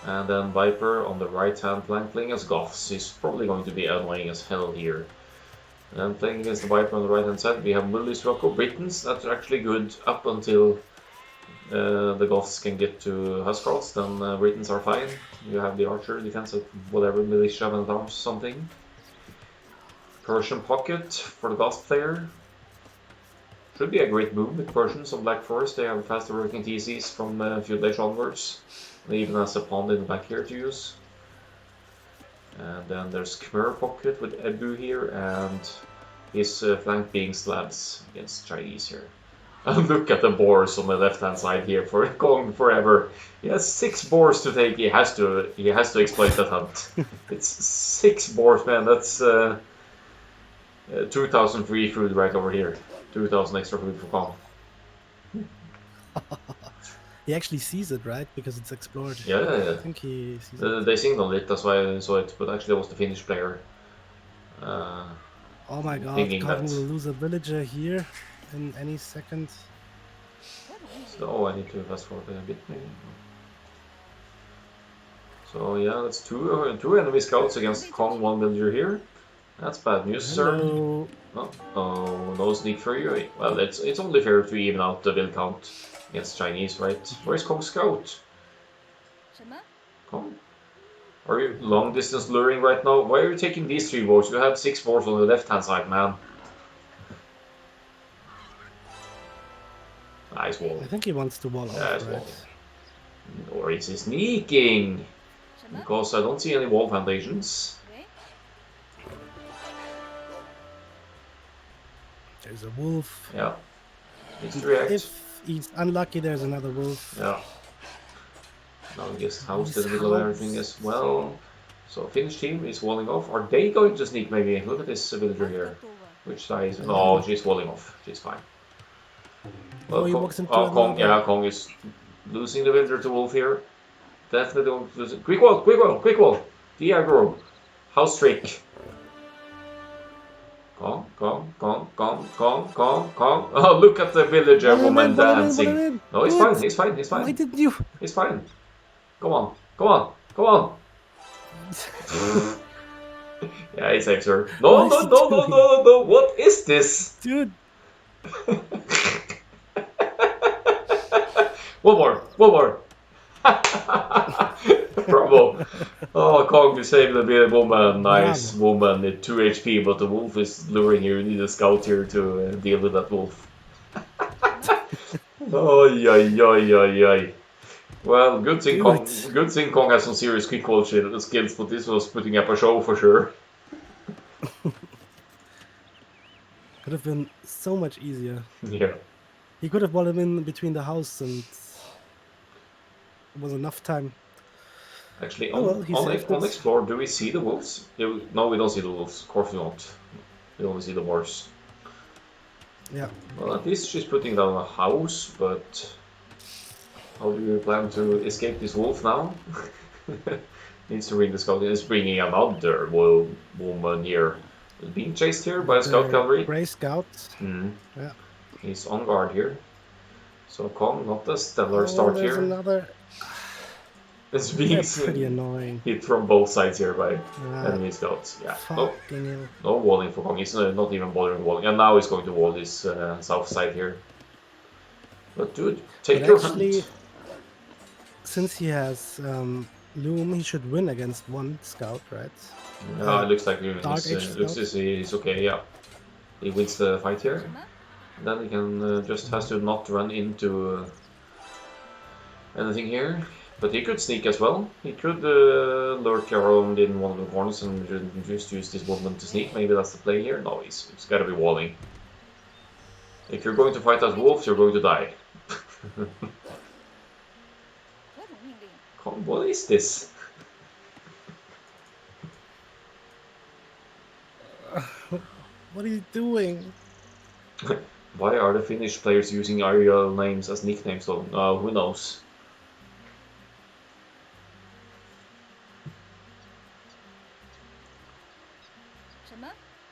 And then Viper on the right hand flank playing as Goths. He's probably going to be annoying as hell here. And playing against the Viper on the right hand side, we have Mullis, Rocco, Britons. That's actually good up until the Goths can get to Huscarls. Then Britons are fine. You have the archer defense of whatever, militia and arms something. Persian pocket for the Goth player. Should be a great move with Persians on Black Forest. They have faster working TCs from Feudal Age onwards. They even has a pond in the back here to use. And then there's Khmer pocket with Ebu here, and his flank being slabs against Chinese here. And look at the boars on the left hand side here for going forever. He has 6 boars to take. He has to exploit that hunt. It's 6 boars, man. That's 2,000 free food right over here. 2,000 extra food for Kong. He actually sees it, right? Because it's explored. Yeah. I think he sees it. They signaled it, that's why I saw it, but actually it was the Finnish player. Oh my god, thinking Kong that- will lose a villager here in any second. So I need to fast forward a bit maybe. So yeah, that's two enemy scouts against Kong, 1 villager here. That's bad news, sir. Hello. Oh, no sneak for you. Well, it's only fair to even out the build count against Chinese, right? Where's Kong's scout? Kong? Are you long distance luring right now? Why are you taking these 3 boars? You had 6 boars on the left hand side, man. Nice wall. I think he wants to wall off, Yeah, it's right? walling. Or is he sneaking? Because I don't see any wall foundations. There's a wolf. Yeah. Needs to react. If he's unlucky, there's another wolf. Yeah. Now I guess house in the These middle of everything as well. So Finnish team is walling off. Are they going to sneak maybe? Look at this villager here. Which side is... No, she's walling off. She's fine. Oh, he walks into Kong, another- yeah, Kong is losing the villager to wolf here. Definitely don't lose it. Quick wall, quick wall, quick wall. The aggro. House trick. Kong. Oh, look at the villager woman dancing. No, he's fine, he's fine, he's Why fine. didn't you? He's fine. Come on, come on, come on. Yeah, he saves her. No, What is no, he no, no, doing? no, no. What is this? Dude, One more. Bravo. Oh, Kong, you saved a woman. Nice woman at 2 HP, but the wolf is luring you. You need a scout here to deal with that wolf. Oi. Well, good thing Kong has some serious quick wall skills, but this was putting up a show for sure. Could have been so much easier. Yeah. He could have brought him in between the house, and it was enough time. Actually, Oh well, he saved on it. Explore, do we see the wolves? No, we don't see the wolves. Of course we don't. We only see the horse. Yeah. Well, at least she's putting down a house, but how do you plan to escape this wolf now? Needs to ring the scout. Is bringing another woman here. Being chased here by a scout The cavalry. Grey Scout. Yeah. He's on guard here. So Kong, not a stellar start there's here. another. It's being They're pretty annoying. hit from both sides here by enemy scouts. Yeah. Fucking hell. No walling for Kong. He's not even bothering walling. And now he's going to wall this south side here. But dude, take your Actually, hunt. since he has Loom, he should win against one scout, right? Yeah, it looks like Dark Age he's okay. Yeah, he wins the fight here. Then he can just has to not run into anything here. But he could sneak as well. He could lurk around in one of the corners and just use this movement to sneak. Maybe that's the play here. No, he's got to be walling. If you're going to fight as wolves, you're going to die. What is this? What are you doing? Why are the Finnish players using Ariel names as nicknames though? Who knows?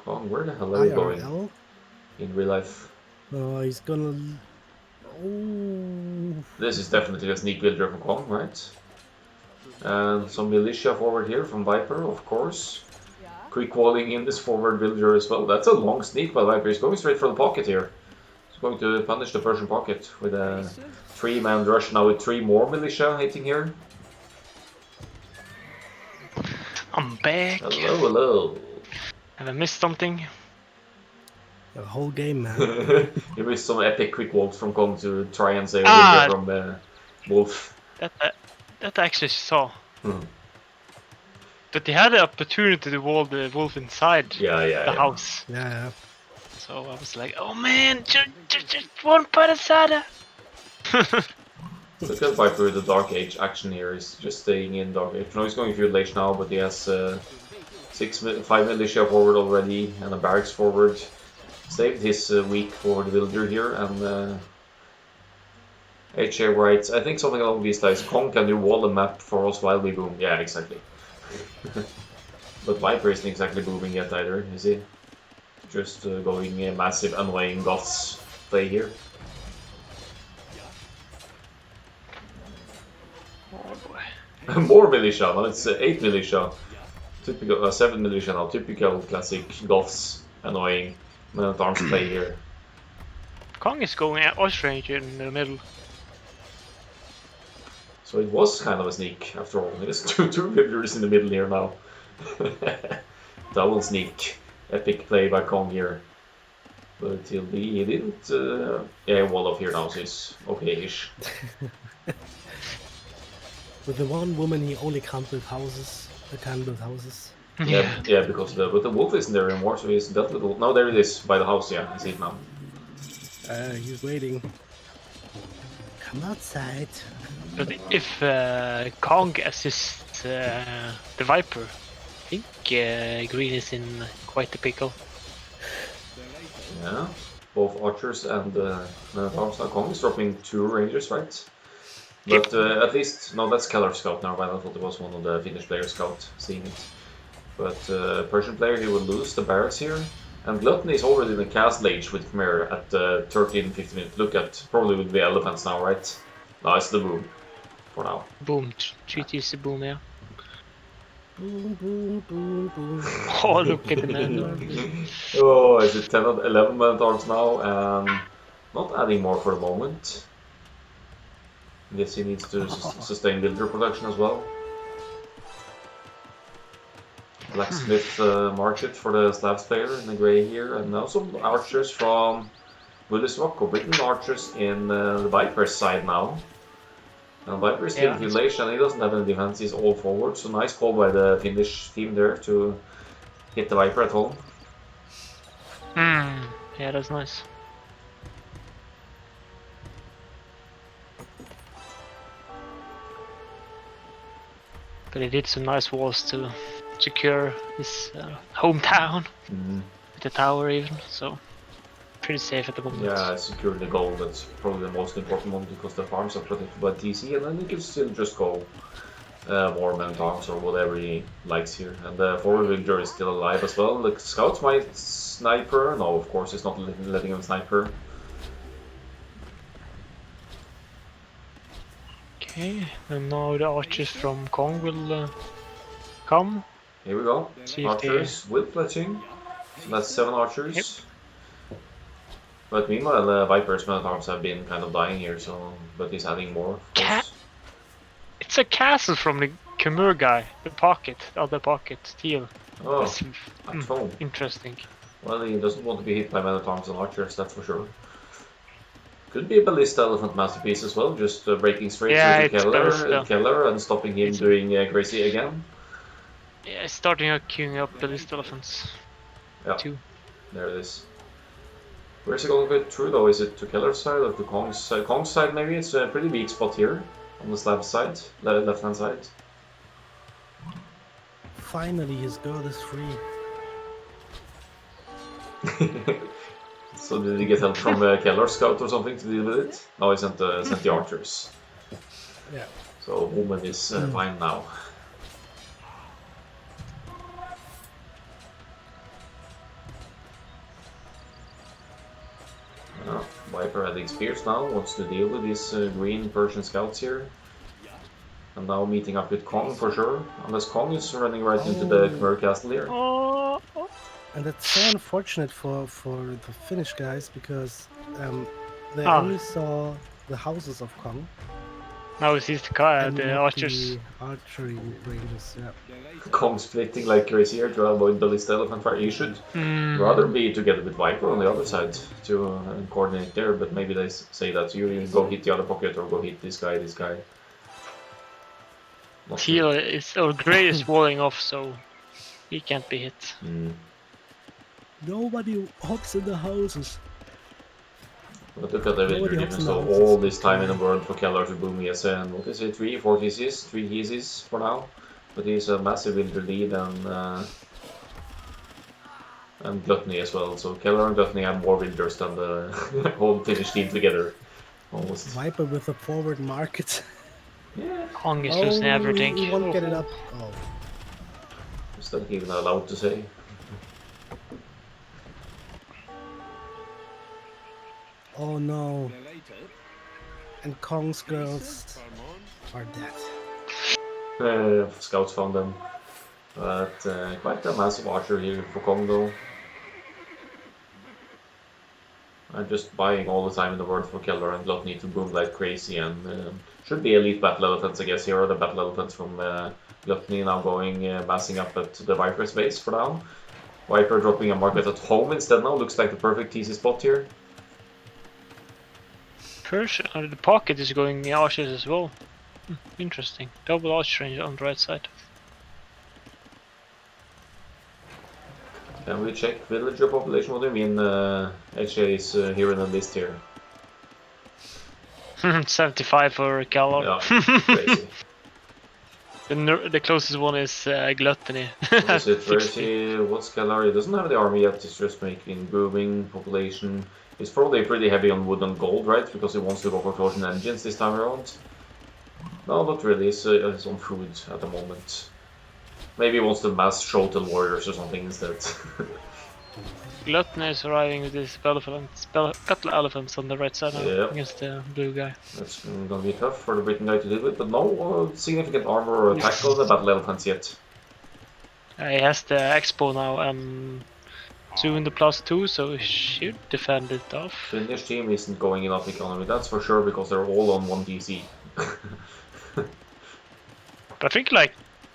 Kong, where the hell are you going IRL? in real life? Oh, he's gonna. Oh. This is definitely a sneak builder from Kong, right? And some militia forward here from Viper, of course. Quick walling in this forward builder as well. That's a long sneak by Viper. He's going straight for the pocket here. He's going to punish the Persian pocket with a 3-man rush now with 3 more militia hitting here. I'm back. Hello, hello. Have I missed something? The whole game, man. You missed some epic quick walks from Kong to try and save from Wolf. That I actually saw. Hmm. But they had the opportunity to wall the wolf inside the house. Yeah. So I was like, oh man, just one parasada. Look at Viper with the Dark Age action here. He's just staying in Dark Age. No, he's going Feudal Age now, but he has 5 militia forward already and a barracks forward. Saved his weak forward builder here and HA writes, I think something along these lines. Kong, can you wall the map for us while we boom? Yeah, exactly. But Viper isn't exactly booming yet either, is he? Just going a massive annoying Goths play here. Oh boy. More militia, now it's 8 militia. Typical 7 militia now, typical classic Goths annoying man-at-arms play here. Kong is going at Osh Ranger in the middle. So it was kind of a sneak after all. There's two builders in the middle here now. Double sneak. Epic play by Kong here. But he didn't wall up here now, so it's okay-ish. With the one woman, he only can't build houses. Can build houses. Yeah, because but the wolf isn't there anymore, so he's dealt with the wolf. No, there it is, by the house, yeah, I see it now. He's waiting. Come outside. But if Kong assists the Viper, I think Green is in quite the pickle. Yeah, both archers and man-at-arms now. Kong is dropping 2 rangers, right? But at least, no, that's Keller Scout now, right? I thought it was one of the Finnish player Scout seeing it. But Persian player, he will lose the barracks here. And Gluttony is already in the castle age with Khmer at 13-15 minutes. Look at, probably will be elephants now, right? Nice, the boom for now. Boom, treat is the boom, yeah. Boom, boom, boom, boom. Oh, look at the man. Oh, is it 10 or 11 man-at-arms now? And not adding more for the moment. I guess he needs to sustain builder production as well. Blacksmith market for the Slavs player in the grey here, and now some archers from Buddhisrock or Britain archers in the Viper's side now. And Viper is still Village and he doesn't have any defense, he's all forward, so nice call by the Finnish team there to hit the Viper at home. Yeah, that's nice. But he did some nice walls to secure his hometown with the tower even, so pretty safe at the moment. Yeah, secure the goal. That's probably the most important one because the farms are protected by TC, and then he can still just go more man farms or whatever he likes here. And the forward villager is still alive as well. The scouts might sniper. No, of course, he's not letting him sniper. Okay, and now the archers from Kong will come. Here we go. See if Archers with fletching. So that's 7 archers. Yep. But meanwhile, Viper's man arms have been kind of dying here, so but he's adding more. Of course. It's a castle from the Khmer guy, the other pocket, steel. Oh, That's at home. interesting. Well, he doesn't want to be hit by men at arms and archers, that's for sure. Could be a ballista elephant masterpiece as well, just breaking straight Yeah, through the Keller and stopping him doing crazy again. Yeah, starting out queuing up ballista elephants. Yeah, Too. there it is. Where's he going to get through though? Is it to Keller's side or to Kong's side? Kong's side maybe, it's a pretty weak spot here. On the slab side, left hand side. Finally, his girl is free. So did he get help from Keller's scout or something to deal with it? No, he sent the archers. Yeah. So woman is fine now. Viper adding spears now, wants to deal with these green Persian scouts here. And now meeting up with Kong for sure, unless Kong is running right into the Khmer castle here. Oh, And that's so unfortunate for the Finnish guys because they only saw the houses of Kong. now he sees the and not archers. The archery ranges, yeah. Kong splitting like crazy here to avoid ballista elephant fire. You should rather be together with Viper on the other side to coordinate there, but maybe they say that you go hit the other pocket or go hit this guy. Not Teal is, or Grey is walling off, so he can't be hit. Nobody hops in the houses. But look at the villager difference, so all this time in the world for Keller to boom ESN. What is it, 3, 4 TCs? 3 TCs for now. But he's a massive villager lead and Gluttony as well. So Keller and Gluttony have more villagers than the whole Finnish team together. Almost. Viper with a forward market. Yeah. Kong is losing everything. He won't get it up. Oh. Is that even allowed to say? Oh no. And Kong's girls are dead. Scouts found them. But quite a massive archer here for Kong though. I'm just buying all the time in the world for Keller and Gluttony to boom like crazy, and should be elite battle elephants I guess. Here are the battle elephants from Gluttony now going massing up at the Viper's base for now. Viper dropping a market at home instead now, looks like the perfect TC spot here. The pocket is going archers as well. Interesting. Double archer range on the right side. Can we check villager population? What do you mean HA is here in the list here? 75 for Keller. Yeah, crazy. The closest one is Gluttony. What is it? Where is he? What's Keller? He doesn't have the army yet, he's just making booming population. He's probably pretty heavy on wood and gold, right? Because he wants to go for Trojan engines this time around. No, not really. He's on food at the moment. Maybe he wants to mass Shotel warriors or something instead. Gluttony is arriving with his battle elephants on the right side now against the blue guy. That's gonna be tough for the Briton guy to deal with, but no significant armor or attack on the battle elephants yet. He has the expo now and soon the +2, so he should defend it off. Finnish team isn't going enough economy, that's for sure, because they're all on 1 DC. But I think like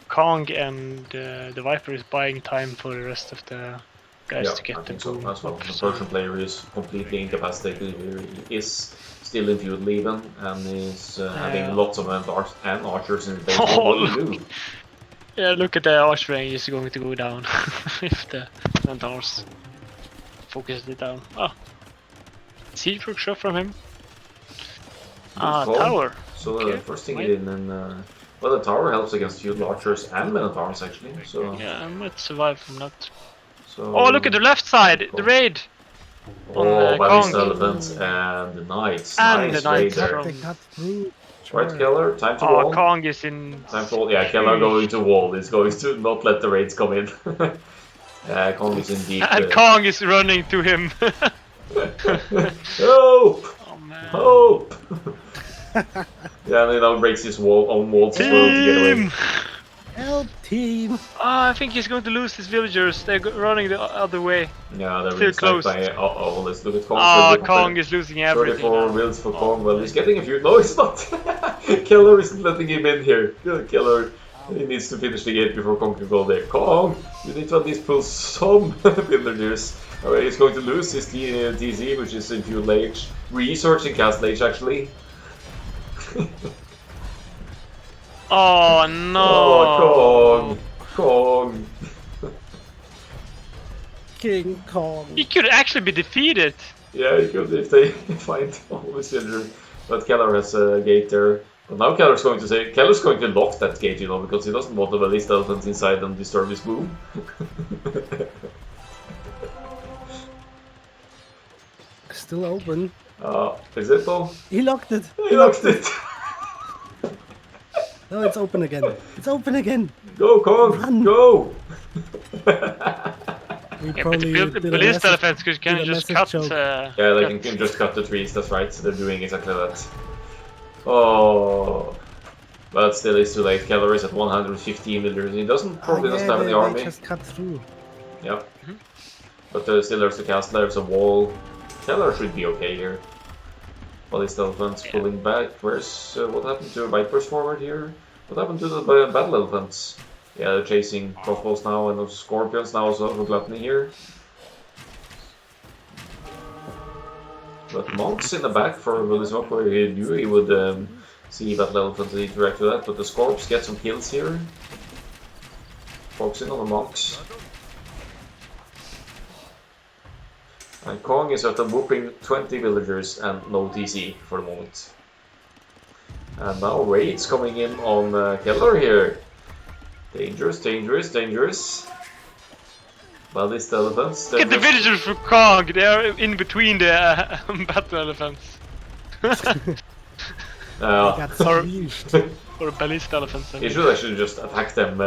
Kong and the Viper is buying time for the rest of the guys to get the boom as well. up, The so. Persian player is completely incapacitated here. He is still in feudal even and is having lots of and archers in the base. What do you do? Yeah, look at the arch range is going to go down if the Centaurs focused it down. Oh. Siege workshop from him. call. Tower. So Okay, first thing might- in, and well, the tower helps against feudal archers and minotaurs actually. So Yeah, I might survive from that. so. Oh, look at the left side! Cool. The raid! Oh, on, ballista Kong. elephants and the knights. And Nice the raid knights there. from- They got through. Right, Sure. Keller, time to Oh, wall. Kong is in. Time for yeah, Keller going to wall. He's going to not let the raids come in. Kong is in deep. And Kong is running to him. Help! Oh man. Hope! Yeah, and he now breaks his own walls as well to get away. Team! Help, team. I think he's going to lose his villagers. They're running the other way. Yeah, they're Still being sniped close. by. Uh-oh, let's look at Kong. Ah, Kong is losing everything. 34 now. wills for Oh, Kong. Well, he's getting a few. No, he's not. Keller isn't letting him in here. Keller, he needs to finish the gate before Kong can go there. Kong, you need to at least pull some villagers. Alright, he's going to lose his TZ, which is in Feudal Age. Researching Castle Age, actually. Oh no! Oh, Kong! King Kong. He could actually be defeated. Yeah, you could if they find all his children. But Keller has a gate there. But now Keller's going to lock that gate, you know, because he doesn't want the ballista elephants inside and disturb his boom. Still open. Is it though? He locked it. He locked it! No, it's open again. It's open again. Go, Kong! Run. Go! We Yeah, but the did a ballista massive- elephants could kind did of a just massive cut. choke. Yeah, they cut- can just cut the trees, that's right. They're doing exactly that. Oh. But still, it's too late. Keller is at 115 villagers. He probably doesn't have any They army. just cut through. Yep. But still, there's a castle, there's a wall. Keller should be okay here. Ballista elephants pulling back. Where's what happened to Vipers forward here? What happened to the battle elephants? Yeah, they're chasing crossbows now and those scorpions now also for gluttony here. But monks in the back for Willismok, where he knew he would see battle elephants and interact with that. But the scorps get some kills here. Focusing on the monks. And Kong is at a whooping 20 villagers and no TC for the moment. And now raids coming in on Keller here. Dangerous, dangerous, dangerous. Ballista elephants. Look at the villagers for Kong. They are in between the battle elephants. They got squeezed. Or ballista elephants. I You mean. should actually just attack them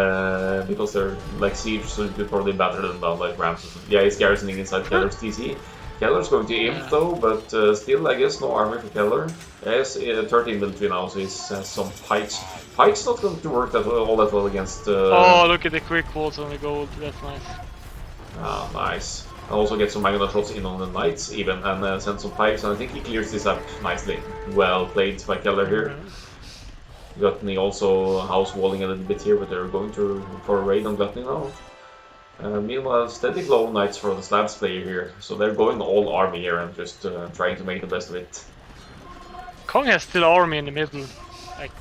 because they're like siege, so you could probably batter them down like rams. Or something. Yeah, he's garrisoning inside Keller's TC. Keller's going to imp though, but still, I guess, no army for Keller. Yes, 13 military now, so he has some pikes. Pikes not going to work all that well against. Oh, look at the quick walls on the gold. That's nice. Ah, nice. And also get some magna shots in on the knights even, and send some pikes, and I think he clears this up nicely. Well played by Keller here. Gluttony also house walling a little bit here, but they're going for a raid on Gluttony now. Meanwhile, steady flow knights for the slabs player here, so they're going all army here and just trying to make the best of it. Kong has still army in the middle. Like,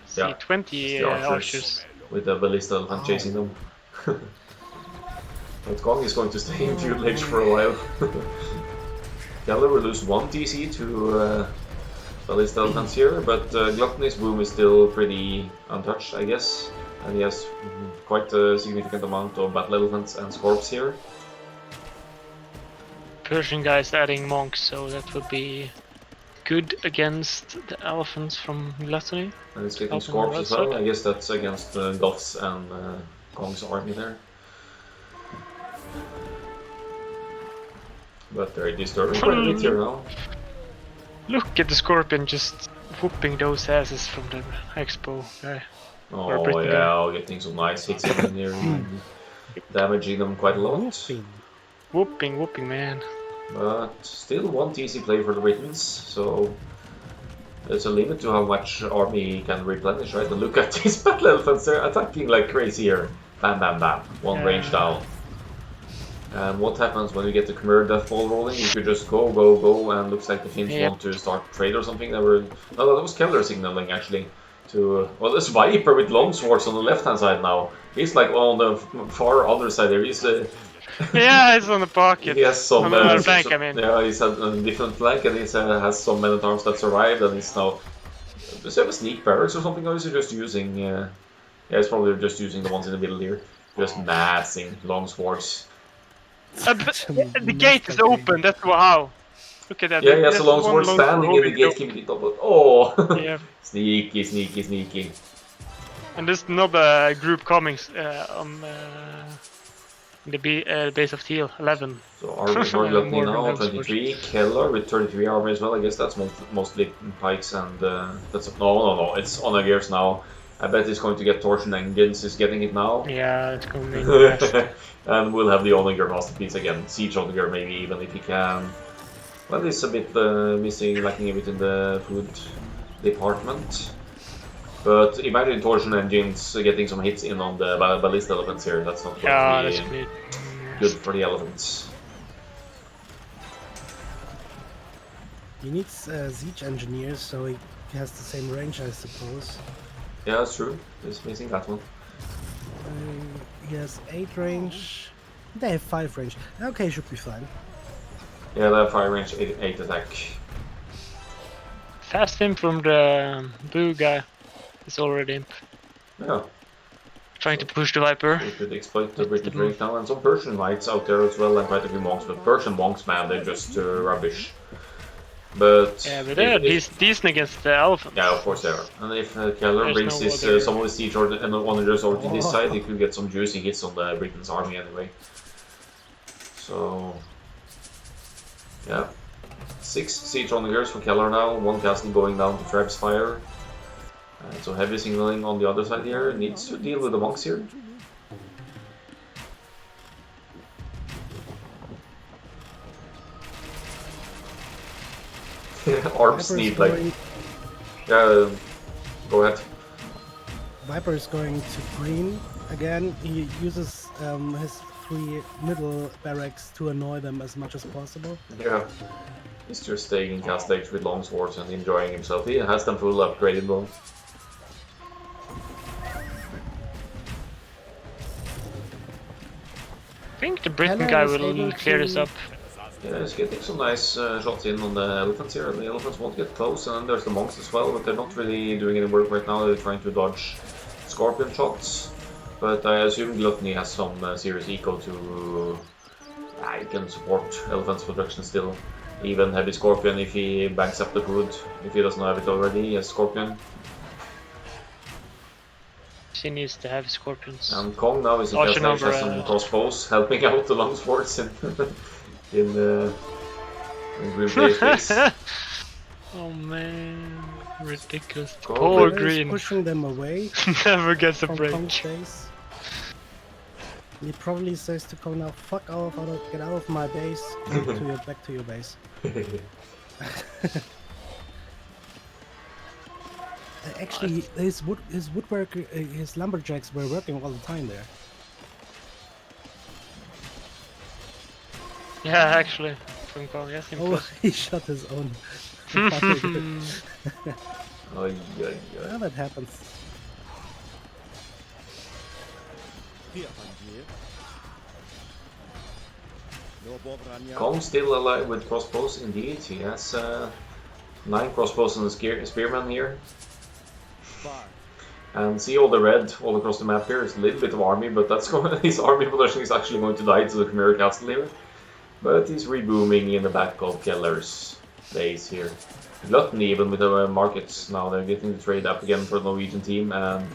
see, Yeah. 20 The archers. archers. With the ballista elephant chasing them. But Kong is going to stay in Feudal Age for a while. Keller will lose 1 TC to ballista elephants here, but Gluttony's boom is still pretty untouched, I guess. And he has quite a significant amount of battle elephants and scorps here. Persian guys adding monks, so that would be good against the elephants from Gluttony. And it's getting Up on the scorps right as well. side. I guess that's against Goths and Kong's army there. But they're disturbing quite a bit here now. Look at the scorpion just whooping those asses from the expo guy. Or Oh Britain yeah, getting some nice hits in here, damaging them quite a lot. Whooping. Whooping, man. But still 1 TC play for the Britons, so there's a limit to how much army he can replenish, right? And look at these battle elephants, they're attacking like crazy here. Bam, bam, bam. One range down. And what happens when you get the Khmer death ball rolling? You could just go, go, go, and looks like the Finns Yep. want to start trade or something. No, that was Keller signaling actually. to well, there's Viper with long swords on the left hand side now. He's like on the far other side there. He's Yeah, it's on the pocket. he has some On the flank, I mean. yeah, he's had a different flank and he has some men at arms that survived and he's now. Does he have a sneak barracks or something, or is he just using? Yeah, he's probably just using the ones in the middle here, just massing long swords. But the gate is open. That's how. Look at that. Yeah, he has a There's long one sword standing in the roving gatekeeping double. Oh, Yeah. sneaky, sneaky, sneaky. And there's another group coming in the base of Teal, 11. So army is very lucky More now, than 23. Keller with 33 army as well. I guess that's mostly pikes and that's no. It's Onagers now. I bet he's going to get torsion engines. He's getting it now. Yeah, it's coming fast. And we'll have the Onager masterpiece again. Siege Onager maybe even if he can. Well, he's a bit lacking a bit in the food department. But imagine torsion engines getting some hits in on the ballista elephants here. That's not going to be good for the elephants. He needs siege engineers, so he has the same range, I suppose. Yeah, that's true. He's missing that one. He has 8 range. They have 5 range. Okay, should be fine. Yeah, they have 5 range, 8 attack. Fast imp from the blue guy. It's already imp. Yeah. Trying to push the Viper. We could exploit the British range now, and some Persian knights out there as well, and quite a few monks. But Persian monks, man, they're just rubbish. But Yeah, but they're decent against the elephants. yeah, of course they are. And if Keller There's brings no his other- some of his siege order and wanderers over to this side, he could get some juicy hits on the Britain's army anyway. So yeah, 6 siege wanderers for Keller now. 1 castle going down to Treb's fire. So heavy signaling on the other side here. Needs to deal with the monks here. Arms need like yeah. Go ahead. Viper is going to green again. He uses his 3 middle barracks to annoy them as much as possible. Yeah. He's just staying in cast stage with long swords and enjoying himself. He has them full upgraded though. I think the Britain Keller guy is will able clear this to- up. Yeah, he's getting some nice shots in on the elephants here. The elephants won't get close, and then there's the monks as well, but they're not really doing any work right now. They're trying to dodge scorpion shots. But I assume Gluttony has some serious eco to... he can support elephants production still. Even heavy scorpion if he banks up the food. If he doesn't have it already, he has scorpion. She needs to have scorpions. And Kong now is in Archer cast stage, has number, some crossbows, helping out the long swords in Green Blaze base. Oh man, ridiculous. Go Poor Keller is Green pushing them away never gets a from break. Kong's base. He probably says to Kong now, "Fuck off! Get out of my base. Back to your base." Actually, his woodwork, his lumberjacks were working all the time there. Yeah, actually, from Kong, yes, Oh, he shot his own. Ay, ay, ay. Well, that happens. Kong still alive with crossbows, indeed. He has 9 crossbows and a spearman here. And see all the red all across the map here. It's a little bit of army, but that's going. His army production is actually going to die to the Khmer castle here. But he's rebooming in the back of Keller's base here. Gluttony even with the markets now. They're getting the trade up again for the Norwegian team and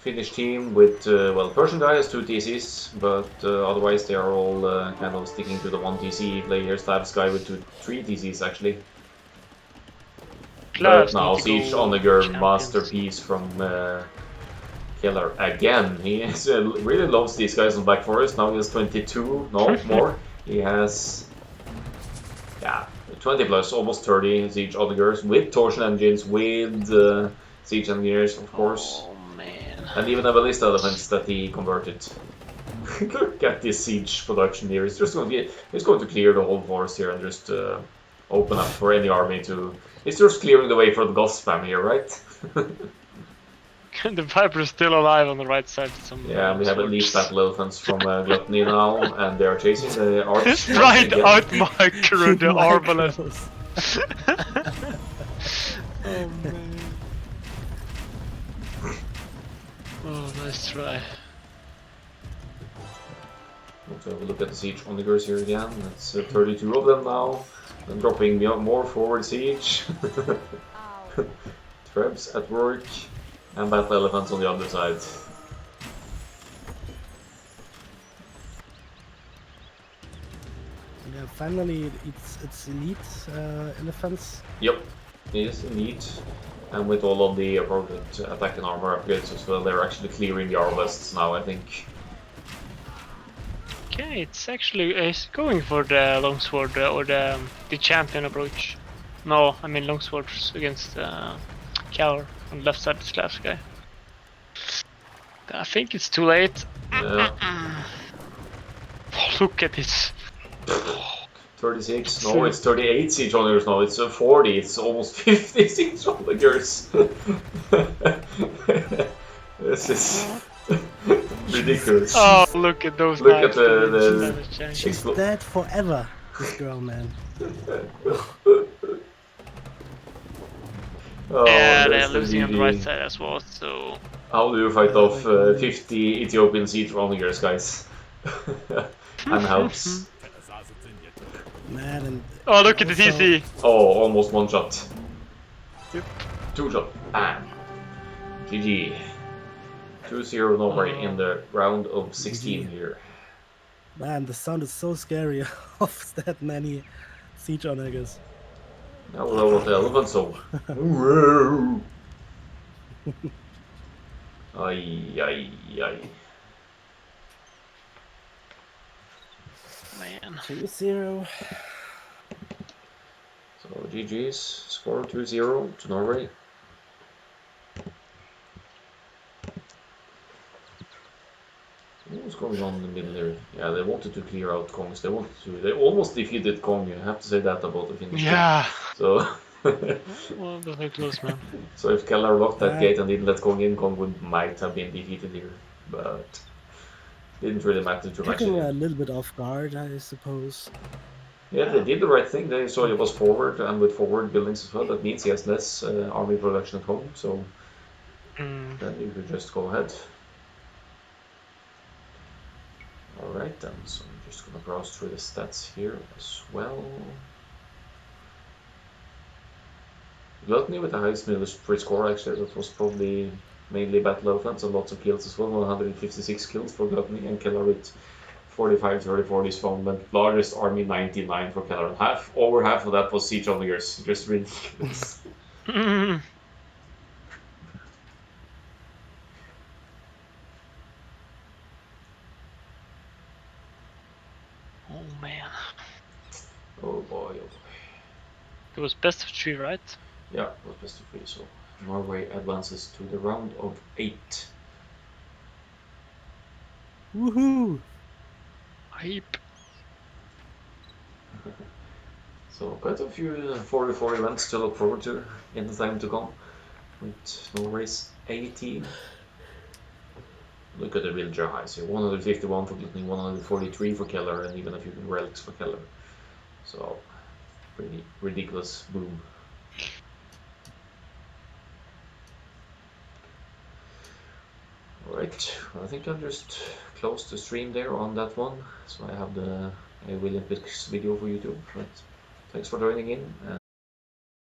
Finnish team with well, Persian guy has 2 TCs, but otherwise they are all kind of sticking to the 1 TC. Players Stabs guy with 3 TCs actually. But now Siege Onager masterpiece from Keller again. He really loves these guys on Black Forest. Now he has 22, no more. He has 20 plus, almost 30 Siege Onagers with torsion engines, with Siege Engineers of course. Oh man. And even a ballista elephants that he converted. Look at this siege production here. He's just going to clear the whole forest here and just open up for any army to... It's just clearing the way for the Goth spam here, right? The Viper is still alive on the right side. Yeah, we have at least battle elephants from Gluttony now, and they are chasing the arch once Right again. out micro the arbalest. Micros. Oh man. Oh, nice try. Want to have a look at the siege onagers here again. That's 32 of them now. And dropping more forward siege. Trebs at work. And battle elephants on the other side. Yeah, finally, it's elite elephants. Yep, it is elite. And with all of the appropriate attack and armor upgrades as well, they're actually clearing the armrests now, I think. Okay, it's actually going for the longsword or the champion approach. No, I mean longswords against Cower on the left side of this glass guy. I think it's too late. Yeah. Oh, look at this. 36, no, it's 38 siege onagers now, it's 40, it's almost 50 siege onagers. This is ridiculous. Oh, look at those Look at knives. the She's dead forever, this girl, man. Oh, Yeah, they're that's the losing on the GG. right side as well, so... How do you fight off 50 Ethiopian siege onagers, guys? And helps. Man, and Oh, look at the also- TC! Oh, almost one shot. Yep. Two shot. Bam. GG. 2-0 Norway in the round of 16 here. Man, the sound is so scary of that many siege onagers. Now we'll know what the elephant saw. Ay, ay, ay. Man. 2-0. So GG's, score 2-0 to Norway. What's going on in the middle here? Yeah, they wanted to clear out Kongs. They almost defeated Kong. You have to say that about the Finnish team. Yeah! So, Well, that's very close, man. so if Keller locked that gate and didn't let Kong in, Kong might have been defeated here, but didn't really matter too much. Taking a little bit off guard, I suppose. Yeah, they did the right thing. They saw it was forward, and with forward buildings as well, that means he has less army production at home. So then you could just go ahead. Alright then, so I'm just gonna browse through the stats here as well. Gluttony with the highest military score, actually, that was probably mainly battle elephants and lots of kills as well. 156 kills for Gluttony, and Keller with 45, 34 is found, but largest army 99 for Keller. And over half of that was siege onagers, just ridiculous. Oh man. Oh boy, oh boy. It was best of 3, right? Yeah, it was best of 3, so Norway advances to the round of 8. Woohoo! Hype. So quite a few 44 events to look forward to in the time to come, with Norway's 18. Look at the villager highs here, 151 for Gluttony, 143 for Keller, and even a few relics for Keller. So, pretty ridiculous boom. Alright, well, I think I'll just close the stream there on that one, so I have the AOElympics video for YouTube. But thanks for joining in.